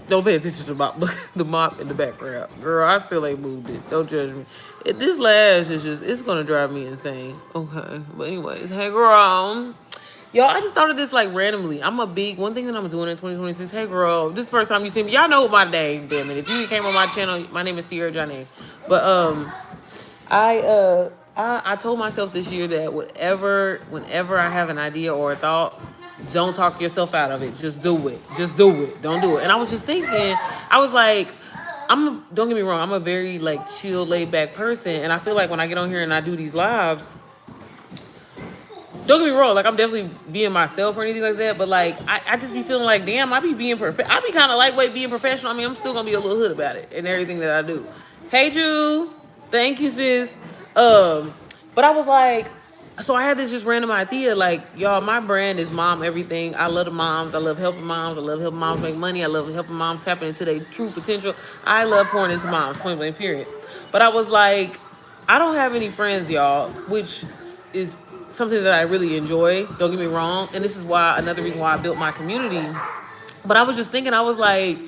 Don't pay attention to the mop in the background. Girl, I still ain't moved it. Don't judge me. This lash is just, it's going to drive me insane. Okay. But anyways, hey, girl. Y'all, I just thought of this like randomly. One thing that I'm doing in 2026. Hey, girl, this is the first time you see me. Y'all know my name, damn it. If you came on my channel, my name is Sierra Janine. But, I told myself this year that whenever I have an idea or a thought, don't talk yourself out of it. Just do it. Just do it. Don't do it. And I was just thinking, I was like, don't get me wrong, I'm a very like chill, laid back person. And I feel like when I get on here and I do these lives, don't get me wrong, like I'm definitely being myself or anything like that. But like, I just be feeling like, damn, I be being perfect. I be kind of lightweight being professional. I mean, I'm still going to be a little hood about it and everything that I do. Hey, Drew. Thank you, sis. But I was like, so I had this just random idea, like, y'all, my brand is mom everything. I love the moms. I love helping moms. I love helping moms make money. I love helping moms tap into their true potential. I love pouring into moms, point blank, period. But I was like, I don't have any friends, y'all, which is something that I really enjoy. Don't get me wrong. And this is another reason why I built my community. But I was just thinking, I was like,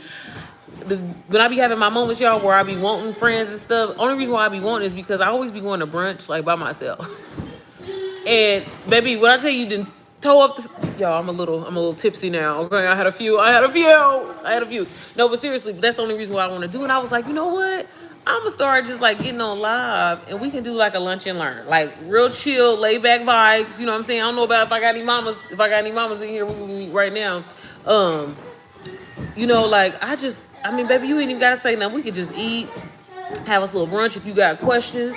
when I be having my moments, y'all, where I be wanting friends and stuff, only reason why I be wanting is because I always be going to brunch, like, by myself. And, baby, when I tell you, then toe up y'all, I'm a little tipsy now, okay? I had a few. No, but seriously, that's the only reason why I want to do it. I was like, you know what? I'm going to start just, like, getting on live, and we can do, like, a lunch and learn. Like, real chill, laid-back vibes, you know what I'm saying? I don't know about if I got any mamas in here with me right now. You know, like, I mean, baby, you ain't even gotta say nothing. We could just eat, have us a little brunch. If you got questions,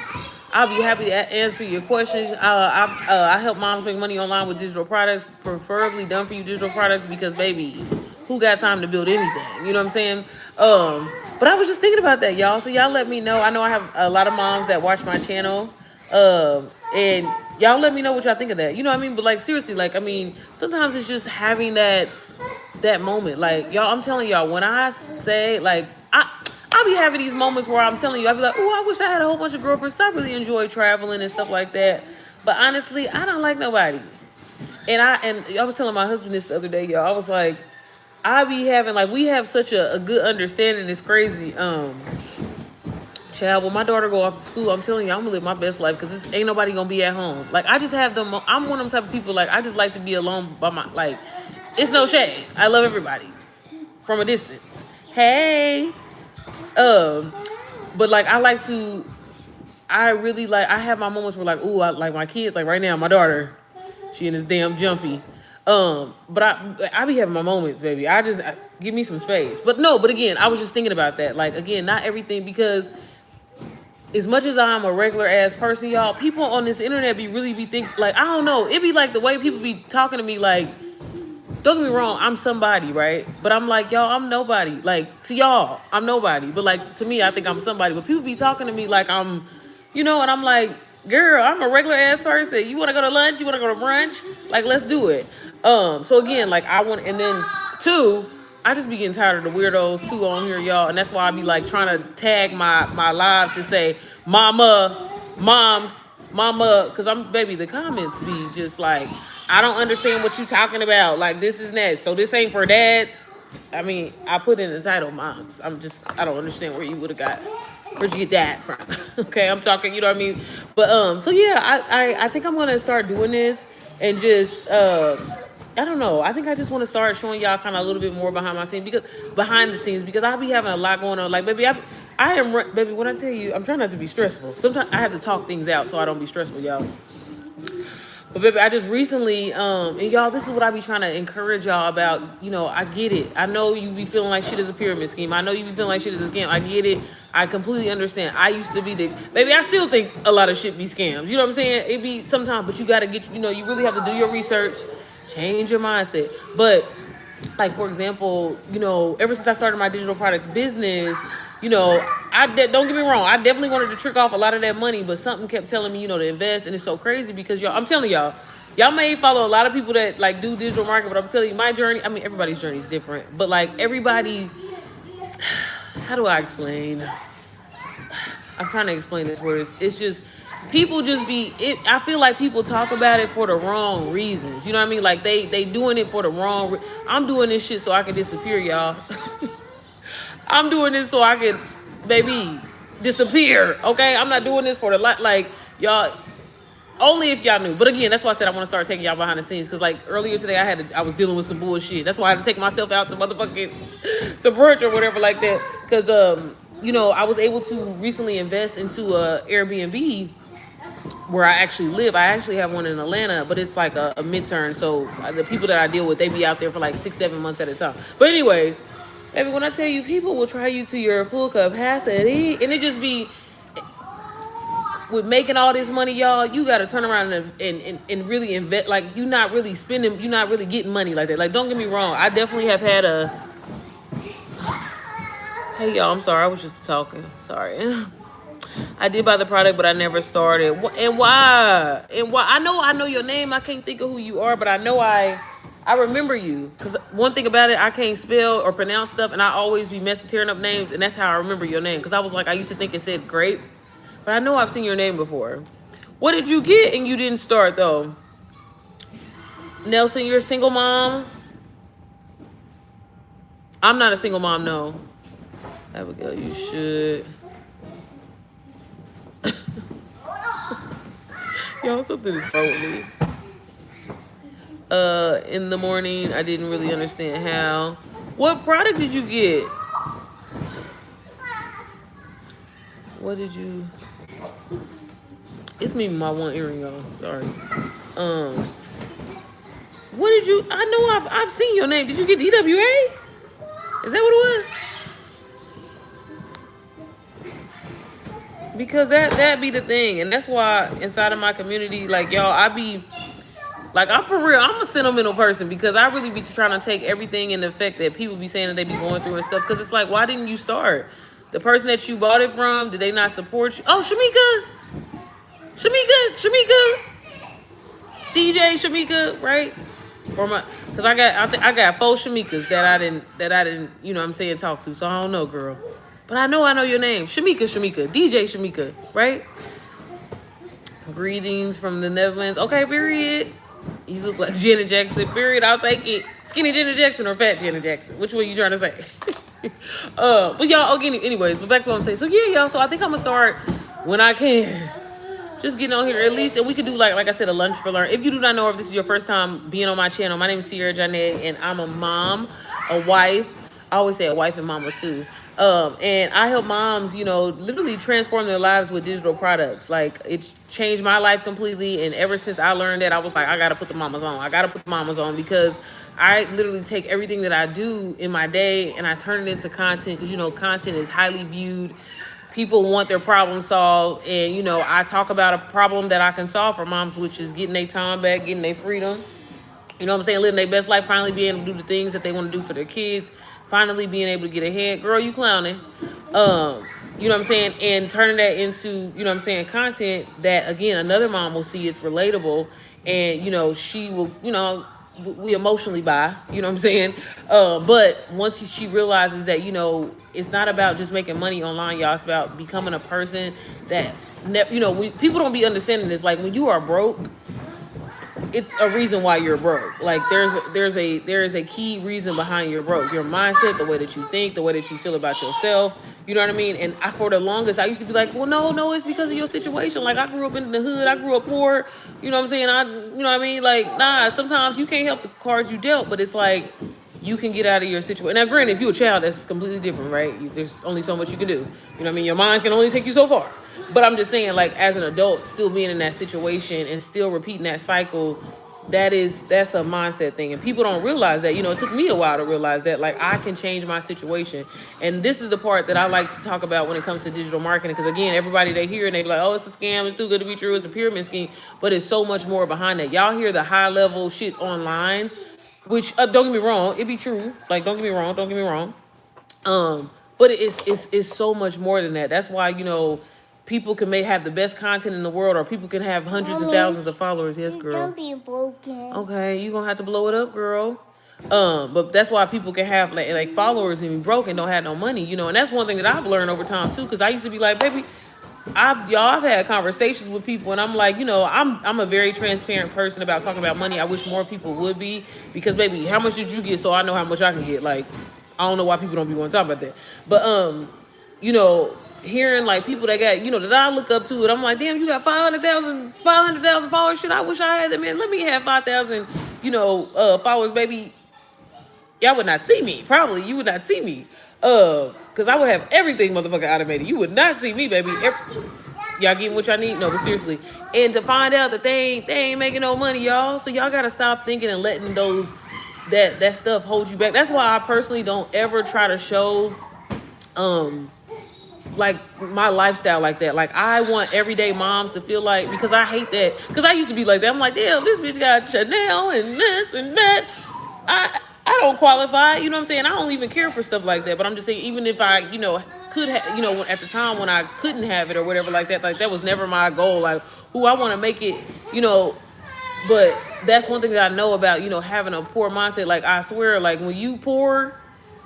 I'll be happy to answer your questions. I help moms make money online with digital products, preferably done for you digital products, because baby, who got time to build anything? You know what I'm saying? But I was just thinking about that, y'all. So y'all let me know. I know I have a lot of moms that watch my channel, and y'all let me know what y'all think of that. You know what I mean? But like seriously, like I mean, sometimes it's just having that moment. Like y'all, I'm telling y'all, when I say like I'll be having these moments where I'm telling you, I'll be like, oh, I wish I had a whole bunch of girlfriends. I really enjoy traveling and stuff like that. But honestly, I don't like nobody. And I was telling my husband this the other day, y'all. I was like, I be having like we have such a good understanding. It's crazy. Child, when my daughter go off to school, I'm telling you, I'm gonna live my best life because ain't nobody gonna be at home. Like I just have them. I'm one of them type of people. Like I just like to be alone by my like. It's no shade. I love everybody from a distance. Hey, but like I really like. I have my moments where like, ooh, I like my kids. Like right now, my daughter, she in this damn jumpy. But I be having my moments, baby. Give me some space. But again, I was just thinking about that. Like again, not everything because. As much as I'm a regular ass person, y'all, people on this internet be think like, I don't know. It be like the way people be talking to me like, don't get me wrong, I'm somebody, right? But I'm like, y'all, I'm nobody. Like, to y'all, I'm nobody. But like, to me, I think I'm somebody. But people be talking to me like I'm, and I'm like, girl, I'm a regular ass person. You want to go to lunch? You want to go to brunch? Like, let's do it. So again, like and then two, I just be getting tired of the weirdos too on here, y'all. And that's why I be like trying to tag my live to say moms, because baby, the comments be just like, I don't understand what you talking about. Like this is that. So this ain't for dads. I mean, I put in the title moms. I don't understand where'd you get that from? Okay, I'm talking, you know what I mean? But so yeah, I think I'm gonna start doing this and just I don't know. I think I just want to start showing y'all kind of a little bit more behind the scenes because I'll be having a lot going on. Like, baby, baby, when I tell you, I'm trying not to be stressful. Sometimes I have to talk things out so I don't be stressful, y'all. But baby, I just recently, and y'all, this is what I be trying to encourage y'all about. I get it. I know you be feeling like shit is a pyramid scheme. I know you be feeling like shit is a scam. I get it. I completely understand. I used to be baby, I still think a lot of shit be scams. You know what I'm saying? It be sometimes, but you got to get, you really have to do your research. Change your mindset. But like for example, ever since I started my digital product business, don't get me wrong, I definitely wanted to trick off a lot of that money, but something kept telling me, to invest. And it's so crazy because I'm telling y'all may follow a lot of people that like do digital marketing, but I'm telling you my journey, I mean everybody's journey is different, but like everybody, how do I explain? I'm trying to explain this word. It's just people just I feel like people talk about it for the wrong reasons. You know what I mean? Like they doing it for the wrong I'm doing this shit so I can disappear, y'all. I'm doing this so I can maybe disappear. Okay, I'm not doing this for the like y'all. Only if y'all knew. But again, that's why I said I want to start taking y'all behind the scenes. Because like earlier today, I was dealing with some bullshit. That's why I had to take myself out to motherfucking to brunch or whatever like that. Because I was able to recently invest into a Airbnb where I actually live. I actually have one in Atlanta, but it's like a midterm. So the people that I deal with, they be out there for like 6-7 months at a time. But anyways, baby, when I tell you, people will try you to your full capacity, and it just be with making all this money, y'all, you got to turn around and really invest. Like, you're not really spending, you're not really getting money like that. Like, don't get me wrong. I definitely have had a, hey, y'all, I'm sorry. I was just talking. Sorry. I did buy the product, but I never started. And why? And why? I know your name. I can't think of who you are, but I know I remember you. Because one thing about it, I can't spell or pronounce stuff, and I always be tearing up names, and that's how I remember your name. Because I was like, I used to think it said grape. But I know I've seen your name before. What did you get and you didn't start, though? Nelson, you're a single mom? I'm not a single mom, no. Abigail, you should. Yo, something is wrong with me. In the morning, I didn't really understand how. What product did you get? What did you... It's me, my one earring, y'all. Sorry. What did you... I know I've seen your name. Did you get DWA? Is that what it was? Because that be the thing. And that's why inside of my community, like, y'all, I be... Like, I'm for real. I'm a sentimental person because I really be trying to take everything in the effect that people be saying that they be going through and stuff. Because it's like, why didn't you start? The person that you bought it from, did they not support you? Oh, Shamika, DJ Shamika, right? Or because I got 4 Shamikas that I didn't, you know what I'm saying, talk to. So I don't know, girl. But I know your name. Shamika, DJ Shamika, right? Greetings from the Netherlands. Okay, period. You look like Janet Jackson, period. I'll take it. Skinny Janet Jackson or fat Janet Jackson? Which one you trying to say? But y'all, okay, anyways, but back to what I'm saying. So yeah, y'all, so I think I'm gonna start when I can. Just getting on here at least, and we could do like I said, a lunch for learn. If you do not know, if this is your first time being on my channel, my name is Sierra Janet, and I'm a mom, a wife. I always say a wife and mama too. And I help moms, literally transform their lives with digital products. Like, it's changed my life completely, and ever since I learned that, I was like, I gotta put the mamas on. I gotta put the mamas on because I literally take everything that I do in my day and I turn it into content because, content is highly viewed. People want their problem solved. And, I talk about a problem that I can solve for moms, which is getting their time back, getting their freedom. You know what I'm saying? Living their best life, finally being able to do the things that they want to do for their kids. Finally being able to get ahead. Girl, you clowning. You know what I'm saying? And turning that into, content that, again, another mom will see it's relatable. And, she will, we emotionally buy, you know what I'm saying? But once she realizes that, it's not about just making money online, y'all. It's about becoming a person that, people don't be understanding this. Like, when you are broke, it's a reason why you're broke. Like, there is a key reason behind you're broke. Your mindset, the way that you think, the way that you feel about yourself. You know what I mean? And for the longest, I used to be like, well, no, it's because of your situation. Like, I grew up in the hood. I grew up poor. You know what I'm saying? You know what I mean? Like, nah, sometimes you can't help the cards you dealt, but it's like, you can get out of your situation. Now, granted, if you're a child, that's completely different, right? There's only so much you can do. You know what I mean? Your mind can only take you so far. But I'm just saying, like, as an adult, still being in that situation and still repeating that cycle, that's a mindset thing. And people don't realize that. It took me a while to realize that, like, I can change my situation. And this is the part that I like to talk about when it comes to digital marketing. Because, again, everybody they hear and they be like, oh, it's a scam. It's too good to be true. It's a pyramid scheme. But it's so much more behind that. Y'all hear the high-level shit online, which, don't get me wrong, it be true. Like, don't get me wrong. But it's so much more than that. That's why, people can have the best content in the world, or people can have hundreds of thousands of followers. Yes, girl. Don't be broken. Okay, you gonna have to blow it up, girl. But that's why people can have like followers and be broke and don't have no money, and that's one thing that I've learned over time too. Because I used to be like, baby, I've had conversations with people, and I'm like, I'm a very transparent person about talking about money. I wish more people would be, because baby, how much did you get so I know how much I can get? Like, I don't know why people don't be want to talk about that. But you know, hearing like people that got, you know, that I look up to, and I'm like, damn, you got 500,000 followers. Shit, I wish I had that, man. Let me have 5,000, you know, followers, baby. Y'all would not see me. Probably you would not see me. Cause I would have everything motherfucking automated. You would not see me, baby. Y'all getting what y'all need? No, but seriously. And to find out that they ain't making no money, y'all. So y'all gotta stop thinking and letting those that stuff hold you back. That's why I personally don't ever try to show like my lifestyle like that. Like I want everyday moms to feel like, because I hate that. Because I used to be like that. I'm like, damn, this bitch got Chanel and this and that. I don't qualify, you know what I'm saying? I don't even care for stuff like that. But I'm just saying, even if I, you know, could have, you know, at the time when I couldn't have it or whatever like that was never my goal. Like, who I want to make it, you know. But that's one thing that I know about, you know, having a poor mindset. Like, I swear, like, when you poor,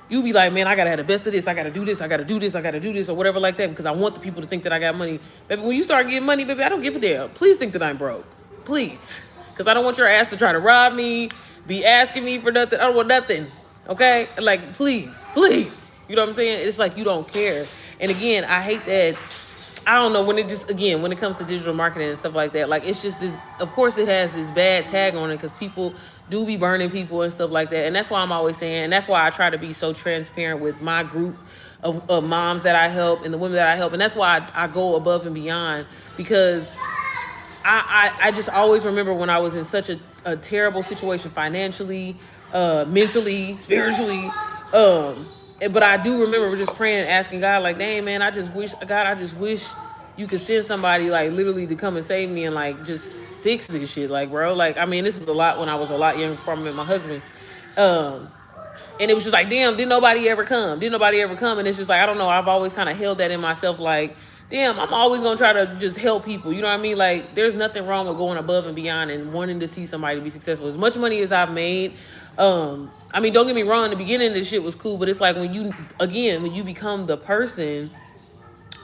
you be like, man, I gotta have the best of this. I gotta do this. I gotta do this. I gotta do this, or whatever like that, because I want the people to think that I got money. Baby, when you start getting money, baby, I don't give a damn. Please think that I'm broke. Please. Because I don't want your ass to try to rob me, be asking me for nothing. I don't want nothing. Okay? Like, please. Please. You know what I'm saying? It's like you don't care. And again, I hate that. I don't know, when it just, again, when it comes to digital marketing and stuff like that, like, it's just this, of course it has this bad tag on it, because people do be burning people and stuff like that. And that's why I'm always saying, and that's why I try to be so transparent with my group of moms that I help and the women that I help. And that's why I go above and beyond, because I just always remember when I was in such a terrible situation financially, mentally, spiritually, but I do remember just praying and asking God, like, dang, man, I just wish you could send somebody, like, literally to come and save me and, like, just fix this shit. Like, bro, like, I mean, this was a lot when I was a lot younger before I met my husband. And it was just like, damn, didn't nobody ever come? And it's just like, I don't know, I've always kind of held that in myself, like, damn, I'm always going to try to just help people. You know what I mean? Like, there's nothing wrong with going above and beyond and wanting to see somebody be successful. As much money as I've made, I mean, don't get me wrong, in the beginning, this shit was cool, but it's like when you become the person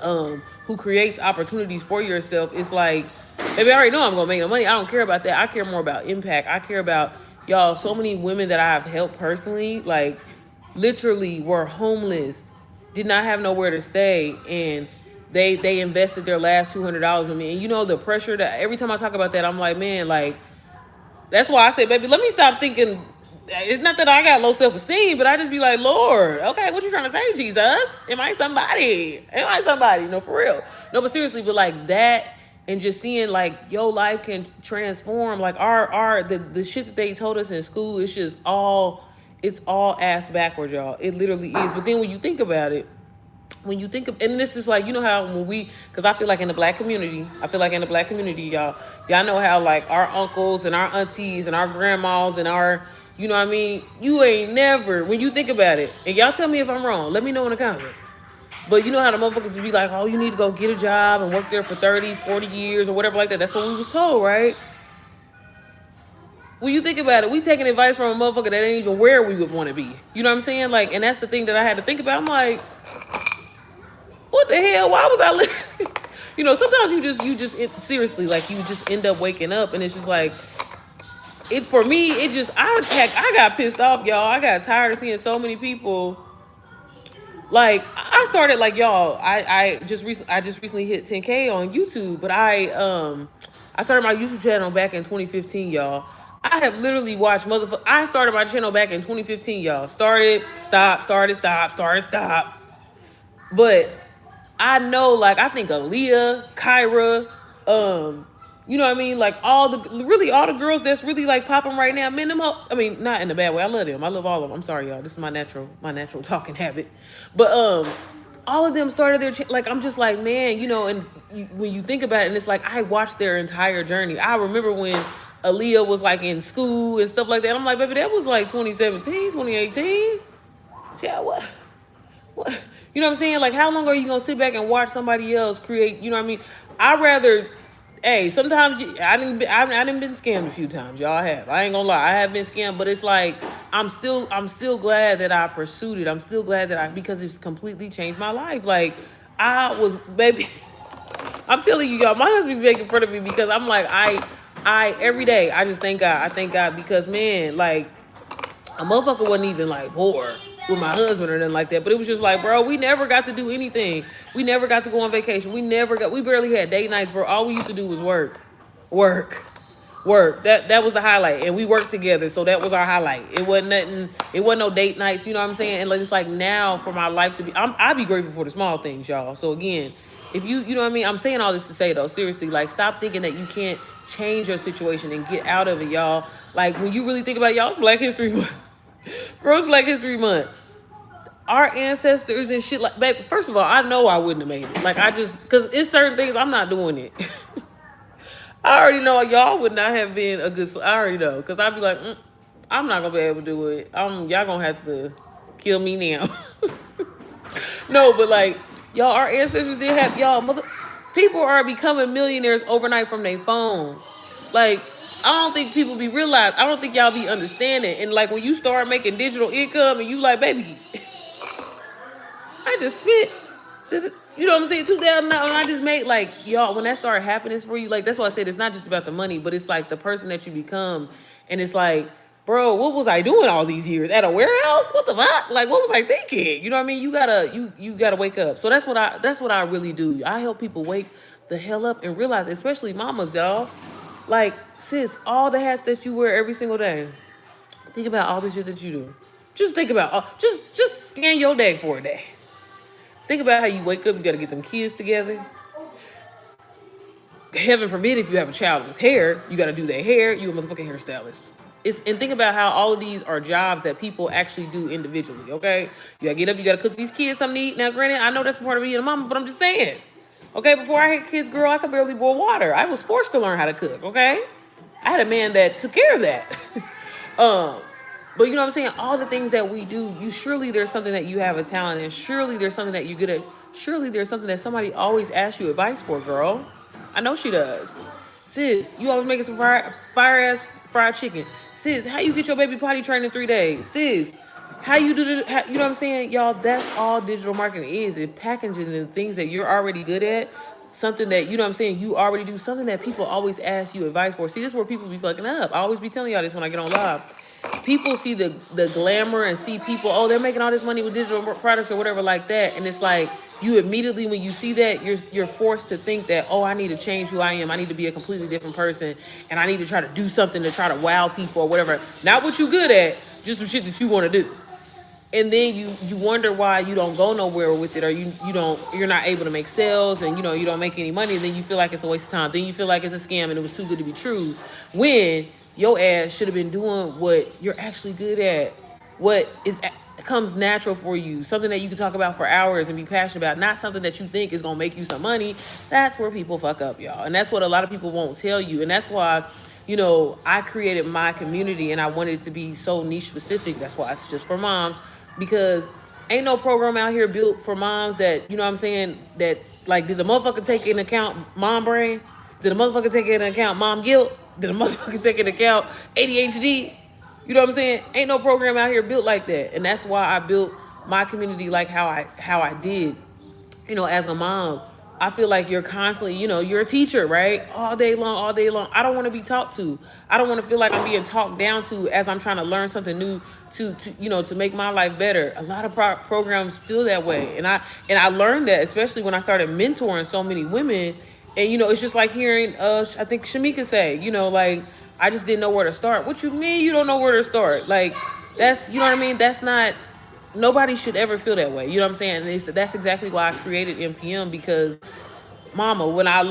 who creates opportunities for yourself, it's like, baby, I already know I'm going to make no money. I don't care about that. I care more about impact. I care about, y'all, so many women that I've helped personally, like, literally were homeless, did not have nowhere to stay, and they invested their last $200 with me. And you know, the pressure that every time I talk about that, I'm like, man, like, that's why I say, baby, let me stop thinking. It's not that I got low self-esteem, but I just be like, Lord, okay, what you trying to say, Jesus? Am I somebody? No, for real. No, but seriously, but like that, and just seeing like your life can transform. Like the shit that they told us in school, it's all ass backwards, y'all. It literally is. But then when you think about it, and this is like, you know how because I feel like in the black community, y'all know how like our uncles and our aunties and our grandmas and our, you know what I mean? You ain't never, when you think about it, and y'all tell me if I'm wrong, let me know in the comments. But you know how the motherfuckers would be like, oh, you need to go get a job and work there for 30, 40 years or whatever like that. That's what we was told, right? When you think about it, we taking advice from a motherfucker that ain't even where we would want to be. You know what I'm saying? Like, and that's the thing that I had to think about. I'm like, what the hell? Why was I living? You know, sometimes seriously, like, you just end up waking up and it's just like, for me, I got pissed off, y'all. I got tired of seeing so many people. Like, I started, like, y'all, I just recently hit 10K on YouTube, but I started my YouTube channel back in 2015, y'all. I have literally watched I started my channel back in 2015, y'all. Started, stop. But I know, like, I think Aaliyah, Kyra, you know what I mean? Like, all the girls that's really, like, popping right now, man, I mean, not in a bad way. I love them. I love all of them. I'm sorry, y'all. This is my natural talking habit. But, all of them started their, like, I'm just like, man, you know, and when you think about it, and it's like, I watched their entire journey. I remember when Aaliyah was, like, in school and stuff like that. I'm like, baby, that was, like, 2017, 2018. Yeah, what? You know what I'm saying? Like, how long are you going to sit back and watch somebody else create, you know what I mean? I'd rather, hey, sometimes I done been scammed a few times. Y'all have. I ain't going to lie. I have been scammed, but it's like, I'm still glad that I pursued it. I'm still glad that because it's completely changed my life. Like, baby, I'm telling you, y'all, my husband be making fun of me because I'm like, I every day, I just thank God. I thank God because, man, like, a motherfucker wasn't even, like, poor. with my husband or nothing like that. But it was just like, bro, we never got to do anything. We never got to go on vacation. We barely had date nights, bro. All we used to do was work. That was the highlight, and we worked together, so that was our highlight. It wasn't nothing. It wasn't no date nights. You know what I'm saying? And like, it's like now for my life to be, I'd be grateful for the small things, y'all. So again, if you know what I mean, I'm saying all this to say though, seriously, like stop thinking that you can't change your situation and get out of it, y'all. Like when you really think about it, y'all, it's Black History Month. Girls, Black History Month. Our ancestors and shit, like, babe, first of all, I know I wouldn't have made it. Like I just, cause it's certain things I'm not doing it. I already know y'all would not have been a good. I already know, cause I'd be like, I'm not gonna be able to do it. Y'all gonna have to kill me now. No, but like y'all, our ancestors did have y'all. People are becoming millionaires overnight from their phone. Like I don't think people be realized. I don't think y'all be understanding. And like when you start making digital income, and you like, baby, I just spent. You know what I'm saying? 2009, I just made, like, y'all, when that started happening for you, like, that's why I said it's not just about the money, but it's like the person that you become. And it's like, bro, what was I doing all these years at a warehouse? What the fuck? Like, what was I thinking? You know what I mean? You gotta wake up. So that's what I really do. I help people wake the hell up and realize, especially mamas, y'all. Like, sis, all the hats that you wear every single day. Think about all the shit that you do. Just think about, just scan your day for a day. Think about how you wake up, you gotta get them kids together. Heaven forbid if you have a child with hair, you gotta do their hair, you a motherfucking hairstylist. And think about how all of these are jobs that people actually do individually, okay? You gotta get up, you gotta cook these kids something to eat. Now, granted, I know that's part of being a mama, but I'm just saying. Okay, before I had kids, girl, I could barely boil water. I was forced to learn how to cook, okay? I had a man that took care of that. But you know what I'm saying? All the things that we do, surely there's something that you have a talent in. Surely there's something that you're good at. Surely there's something that somebody always asks you advice for, girl. I know she does. Sis, you always making some fire-ass fried chicken. Sis, how you get your baby potty trained in 3 days? Sis, how you do you know what I'm saying? Y'all, that's all digital marketing is. It packaging the things that you're already good at. Something that, you know what I'm saying, you already do. Something that people always ask you advice for. See, this is where people be fucking up. I always be telling y'all this when I get on live. People see the glamour and see people, oh, they're making all this money with digital products or whatever like that. And it's like, you immediately, when you see that, you're forced to think that, oh, I need to change who I am. I need to be a completely different person. And I need to try to do something to try to wow people or whatever. Not what you good at, just some shit that you want to do. And then you wonder why you don't go nowhere with it, or you're not able to make sales, and you don't make any money. And then you feel like it's a waste of time. Then you feel like it's a scam and it was too good to be true. When your ass should have been doing what you're actually good at, what comes natural for you, something that you can talk about for hours and be passionate about, not something that you think is gonna make you some money. That's where people fuck up, y'all. And that's what a lot of people won't tell you. And that's why, I created my community, and I wanted it to be so niche specific. That's why it's just for moms, because ain't no program out here built for moms that, you know what I'm saying, that, like, did the motherfucker take into account mom brain? Did the motherfucker take into account mom guilt? Did the motherfucker take into account ADHD? You know what I'm saying? Ain't no program out here built like that. And that's why I built my community like how I did, as a mom. I feel like you're constantly, you're a teacher, right? All day long. I don't want to be talked to. I don't want to feel like I'm being talked down to as I'm trying to learn something new to make my life better. A lot of programs feel that way. And I learned that, especially when I started mentoring so many women. And, it's just like hearing, I think Shamika say, like, I just didn't know where to start. What you mean you don't know where to start? Like, that's, you know what I mean? That's not, nobody should ever feel that way. You know what I'm saying? And that's exactly why I created MPM, because, mama, when I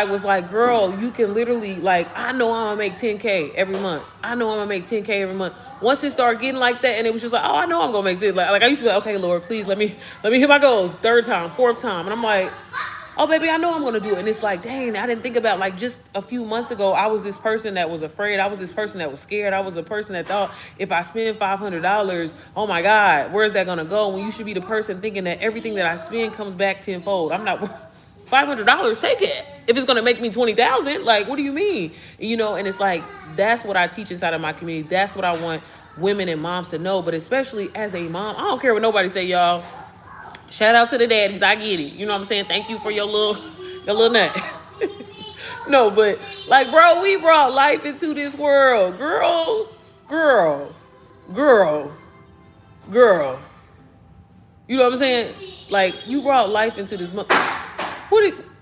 was like, girl, you can literally, like, I know I'm going to make 10K every month. I know I'm going to make 10K every month. Once it started getting like that, and it was just like, oh, I know I'm going to make this. Like, I used to be like, okay, Lord, please let me hit my goals. 3rd time, 4th time. And I'm like, oh, baby, I know I'm going to do it. And it's like, dang, I didn't think about, like, just a few months ago, I was this person that was afraid. I was this person that was scared. I was a person that thought if I spend $500, oh, my God, where's that going to go? When you should be the person thinking that everything that I spend comes back tenfold. I'm not, $500, take it. If it's going to make me $20,000, like, what do you mean? And it's like, that's what I teach inside of my community. That's what I want women and moms to know. But especially as a mom, I don't care what nobody say, y'all. Shout out to the daddies. I get it. You know what I'm saying? Thank you for your little nut. No, but like, bro, we brought life into this world. Girl. You know what I'm saying? Like, you brought life into this month.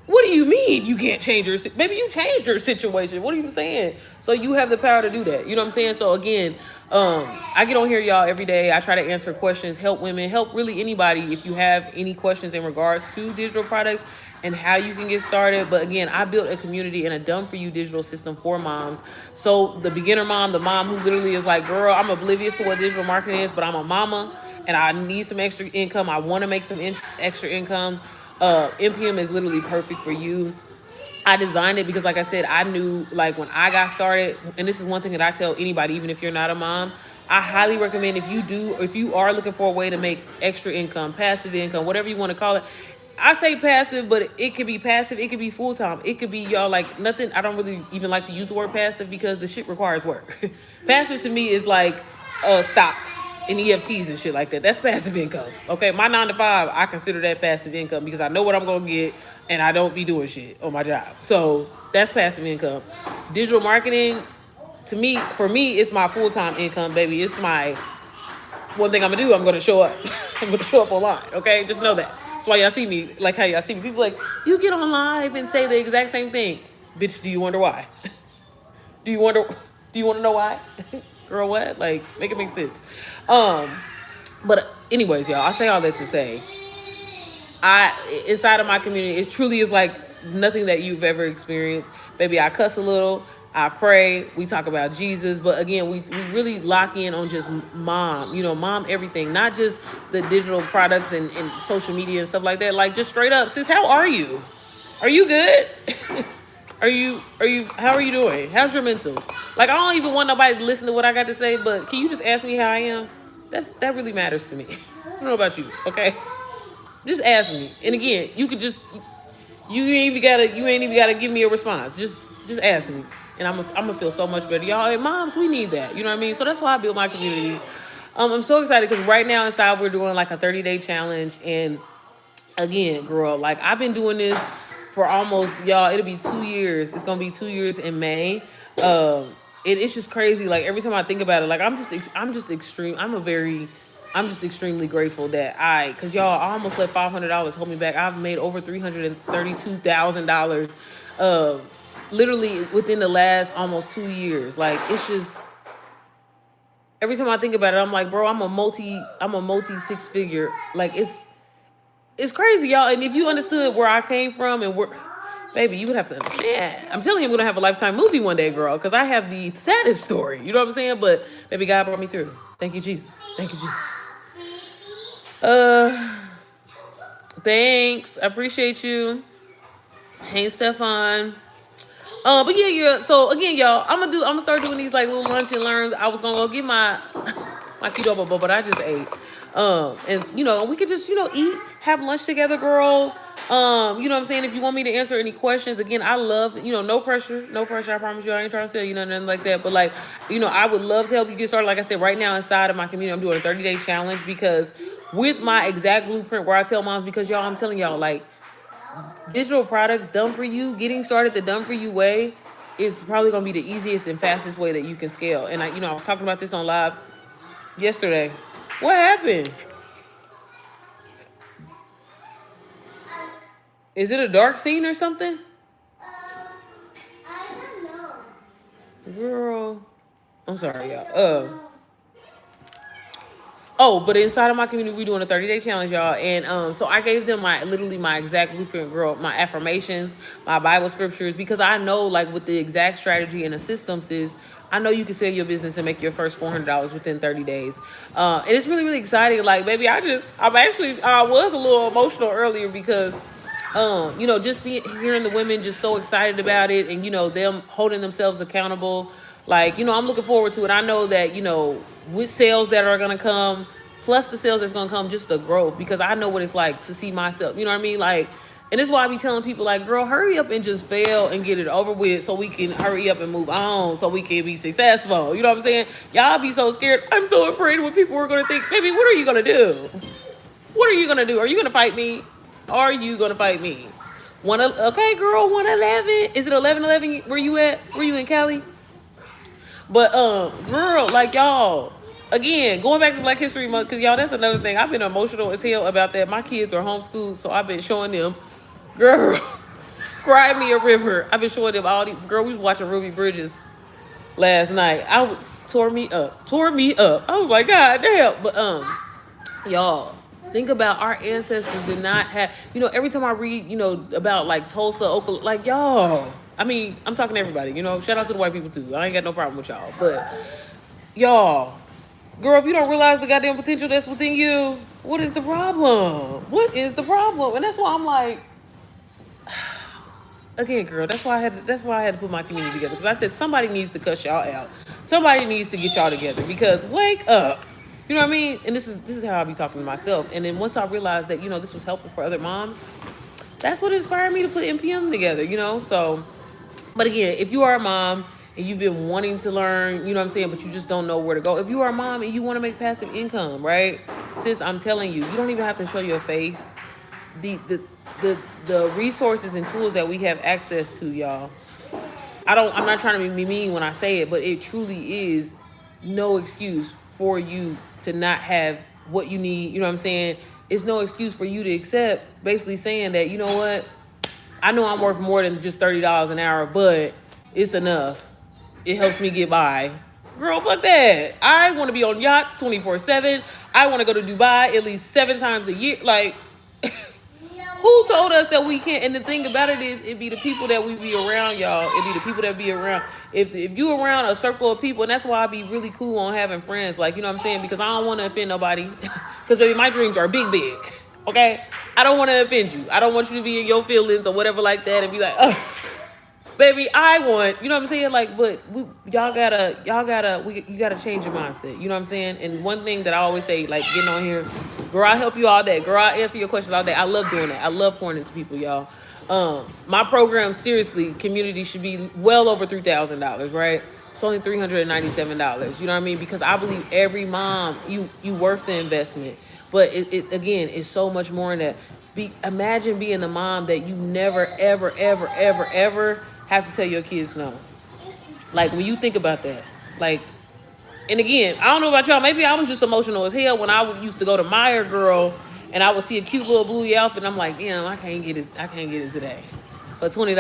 What do you mean you can't change your maybe you changed your situation? What are you saying? So you have the power to do that. You know what I'm saying? So again, I get on here, y'all, every day. I try to answer questions, help women, help really anybody if you have any questions in regards to digital products and how you can get started. But again, I built a community and a done for you digital system for moms. So the beginner mom, the mom who literally is like, girl, I'm oblivious to what digital marketing is, but I'm a mama and I need some extra income. I want to make some extra income. MPM is literally perfect for you. I designed it because, like I said, I knew, like, when I got started, and this is one thing that I tell anybody, even if you're not a mom, I highly recommend if you are looking for a way to make extra income, passive income, whatever you want to call it. I say passive, but it could be passive. It could be full-time. It could be, y'all, like, nothing. I don't really even like to use the word passive because the shit requires work. Passive to me is like stocks and EFTs and shit like that. That's passive income. Okay, my 9 to 5, I consider that passive income because I know what I'm gonna get and I don't be doing shit on my job. So that's passive income. Digital marketing, to me, for me, it's my full-time income, baby. It's my one thing I'm gonna do. I'm gonna show up. I'm gonna show up online. Okay, just know that. That's why y'all see me like how y'all see me. People like, you get on live and say the exact same thing. Bitch, do you wonder why? Do you want to know why? Girl, what? Like, make it make sense. But anyways, y'all, I say all that to say, inside of my community, it truly is like nothing that you've ever experienced. Baby, I cuss a little, I pray, we talk about Jesus, but again, we really lock in on just mom, mom everything, not just the digital products and social media and stuff like that. Like, just straight up, sis, how are you? Are you good? How are you doing? How's your mental? Like, I don't even want nobody to listen to what I got to say, but can you just ask me how I am? That really matters to me. I don't know about you, okay? Just ask me. And again, you could just, you ain't even gotta give me a response. Just ask me. And I'm gonna feel so much better. Y'all, and moms, we need that. You know what I mean? So that's why I built my community. I'm so excited because right now inside we're doing like a 30-day challenge. And again, girl, like, I've been doing this for almost, y'all, it'll be 2 years. It's gonna be 2 years in May. It's just crazy. Like, every time I think about it, like, I'm just extremely grateful that because y'all, I almost let $500 hold me back. I've made over $332,000 literally within the last almost 2 years. Like, it's just, every time I think about it, I'm like, bro, I'm a multi 6-figure. Like, it's crazy, y'all. And if you understood where I came from and baby, you would have to understand. I'm telling you, I'm going to have a Lifetime movie one day, girl, because I have the saddest story. You know what I'm saying? But, baby, God brought me through. Thank you, Jesus. Thank you, Jesus. Thanks. I appreciate you. Hey, Stefan. But yeah. So again, y'all, I'm gonna start doing these like little lunch and learns. I was gonna go get my keto bubble, but I just ate. And we could just eat, have lunch together, girl. You know what I'm saying? If you want me to answer any questions, again, I love, no pressure. I promise you, I ain't trying to sell you nothing like that. But like, I would love to help you get started. Like I said, right now inside of my community, I'm doing a 30-day challenge because with my exact blueprint where I tell moms, because y'all, I'm telling y'all, like, digital products done for you, getting started the done for you way is probably going to be the easiest and fastest way that you can scale. And I was talking about this on live yesterday. What happened? Is it a dark scene or something? I don't know. Girl, I'm sorry, y'all. But inside of my community, we're doing a 30-day challenge, y'all. And so I gave them my exact blueprint, girl, my affirmations, my Bible scriptures, because I know, like, with the exact strategy and the systems I know you can sell your business and make your first $400 within 30 days. And it's really, really exciting. Like, baby, I was a little emotional earlier because, just hearing the women just so excited about it and, them holding themselves accountable. Like, I'm looking forward to it. I know that, with sales that are going to come, plus the sales that's going to come, just the growth, because I know what it's like to see myself, you know what I mean? Like, and this is why I be telling people, like, girl, hurry up and just fail and get it over with so we can hurry up and move on so we can be successful. You know what I'm saying? Y'all be so scared. I'm so afraid of what people are going to think. Baby, what are you going to do? What are you going to do? Are you going to fight me? Are you going to fight me? Okay, girl, 111. Is it 1111? Where you at? Were you in Cali? But, girl, like, y'all, Again, going back to Black History Month, because y'all, that's another thing. I've been emotional as hell about that. My kids are homeschooled, so I've been showing them, girl, cry me a river. I've been showing them all these, girl, we was watching Ruby Bridges last night. Tore me up. Tore me up. I was like, God damn. But, y'all, think about our ancestors did not have, every time I read, about like Tulsa, Oklahoma, like y'all, I mean, I'm talking to everybody, shout out to the white people too. I ain't got no problem with y'all, but y'all, girl, if you don't realize the goddamn potential that's within you, what is the problem? What is the problem? And that's why I'm like, again, girl, that's why I had to put my community together. Because I said somebody needs to cuss y'all out. Somebody needs to get y'all together. Because wake up. You know what I mean? And this is how I be talking to myself. And then once I realized that, this was helpful for other moms, that's what inspired me to put NPM together, So, but again, if you are a mom and you've been wanting to learn, you know what I'm saying, but you just don't know where to go. If you are a mom and you want to make passive income, right? Sis, I'm telling you, you don't even have to show your face. The resources and tools that we have access to, y'all. I'm not trying to be mean when I say it, but it truly is no excuse for you to not have what you need. You know what I'm saying? It's no excuse for you to accept basically saying that, you know what? I know I'm worth more than just $30 an hour, but it's enough. It helps me get by. Girl, fuck that. I want to be on yachts 24/7. I want to go to Dubai at least 7 times a year. Like, who told us that we can't? And the thing about it is, it be the people that we be around, y'all. It be the people that be around. If you around a circle of people, and that's why I be really cool on having friends. Like, you know what I'm saying? Because I don't want to offend nobody. Because, baby, my dreams are big, big. Okay? I don't want to offend you. I don't want you to be in your feelings or whatever like that and be like, oh, baby, I want, you know what I'm saying? Like, but you gotta change your mindset. You know what I'm saying? And one thing that I always say, like, getting on here, girl, I'll help you all day. Girl, I'll answer your questions all day. I love doing that. I love pouring into people, y'all. My program, seriously, community should be well over $3,000, right? It's only $397. You know what I mean? Because I believe every mom, you worth the investment. But it again, it's so much more in that. Imagine being a mom that you never, ever, ever, ever, ever have to tell your kids no. Like, when you think about that, like, and again, I don't know about y'all, maybe I was just emotional as hell when I used to go to Meyer, girl, and I would see a cute little bluey outfit, and I'm like, damn, I can't get it today for $20.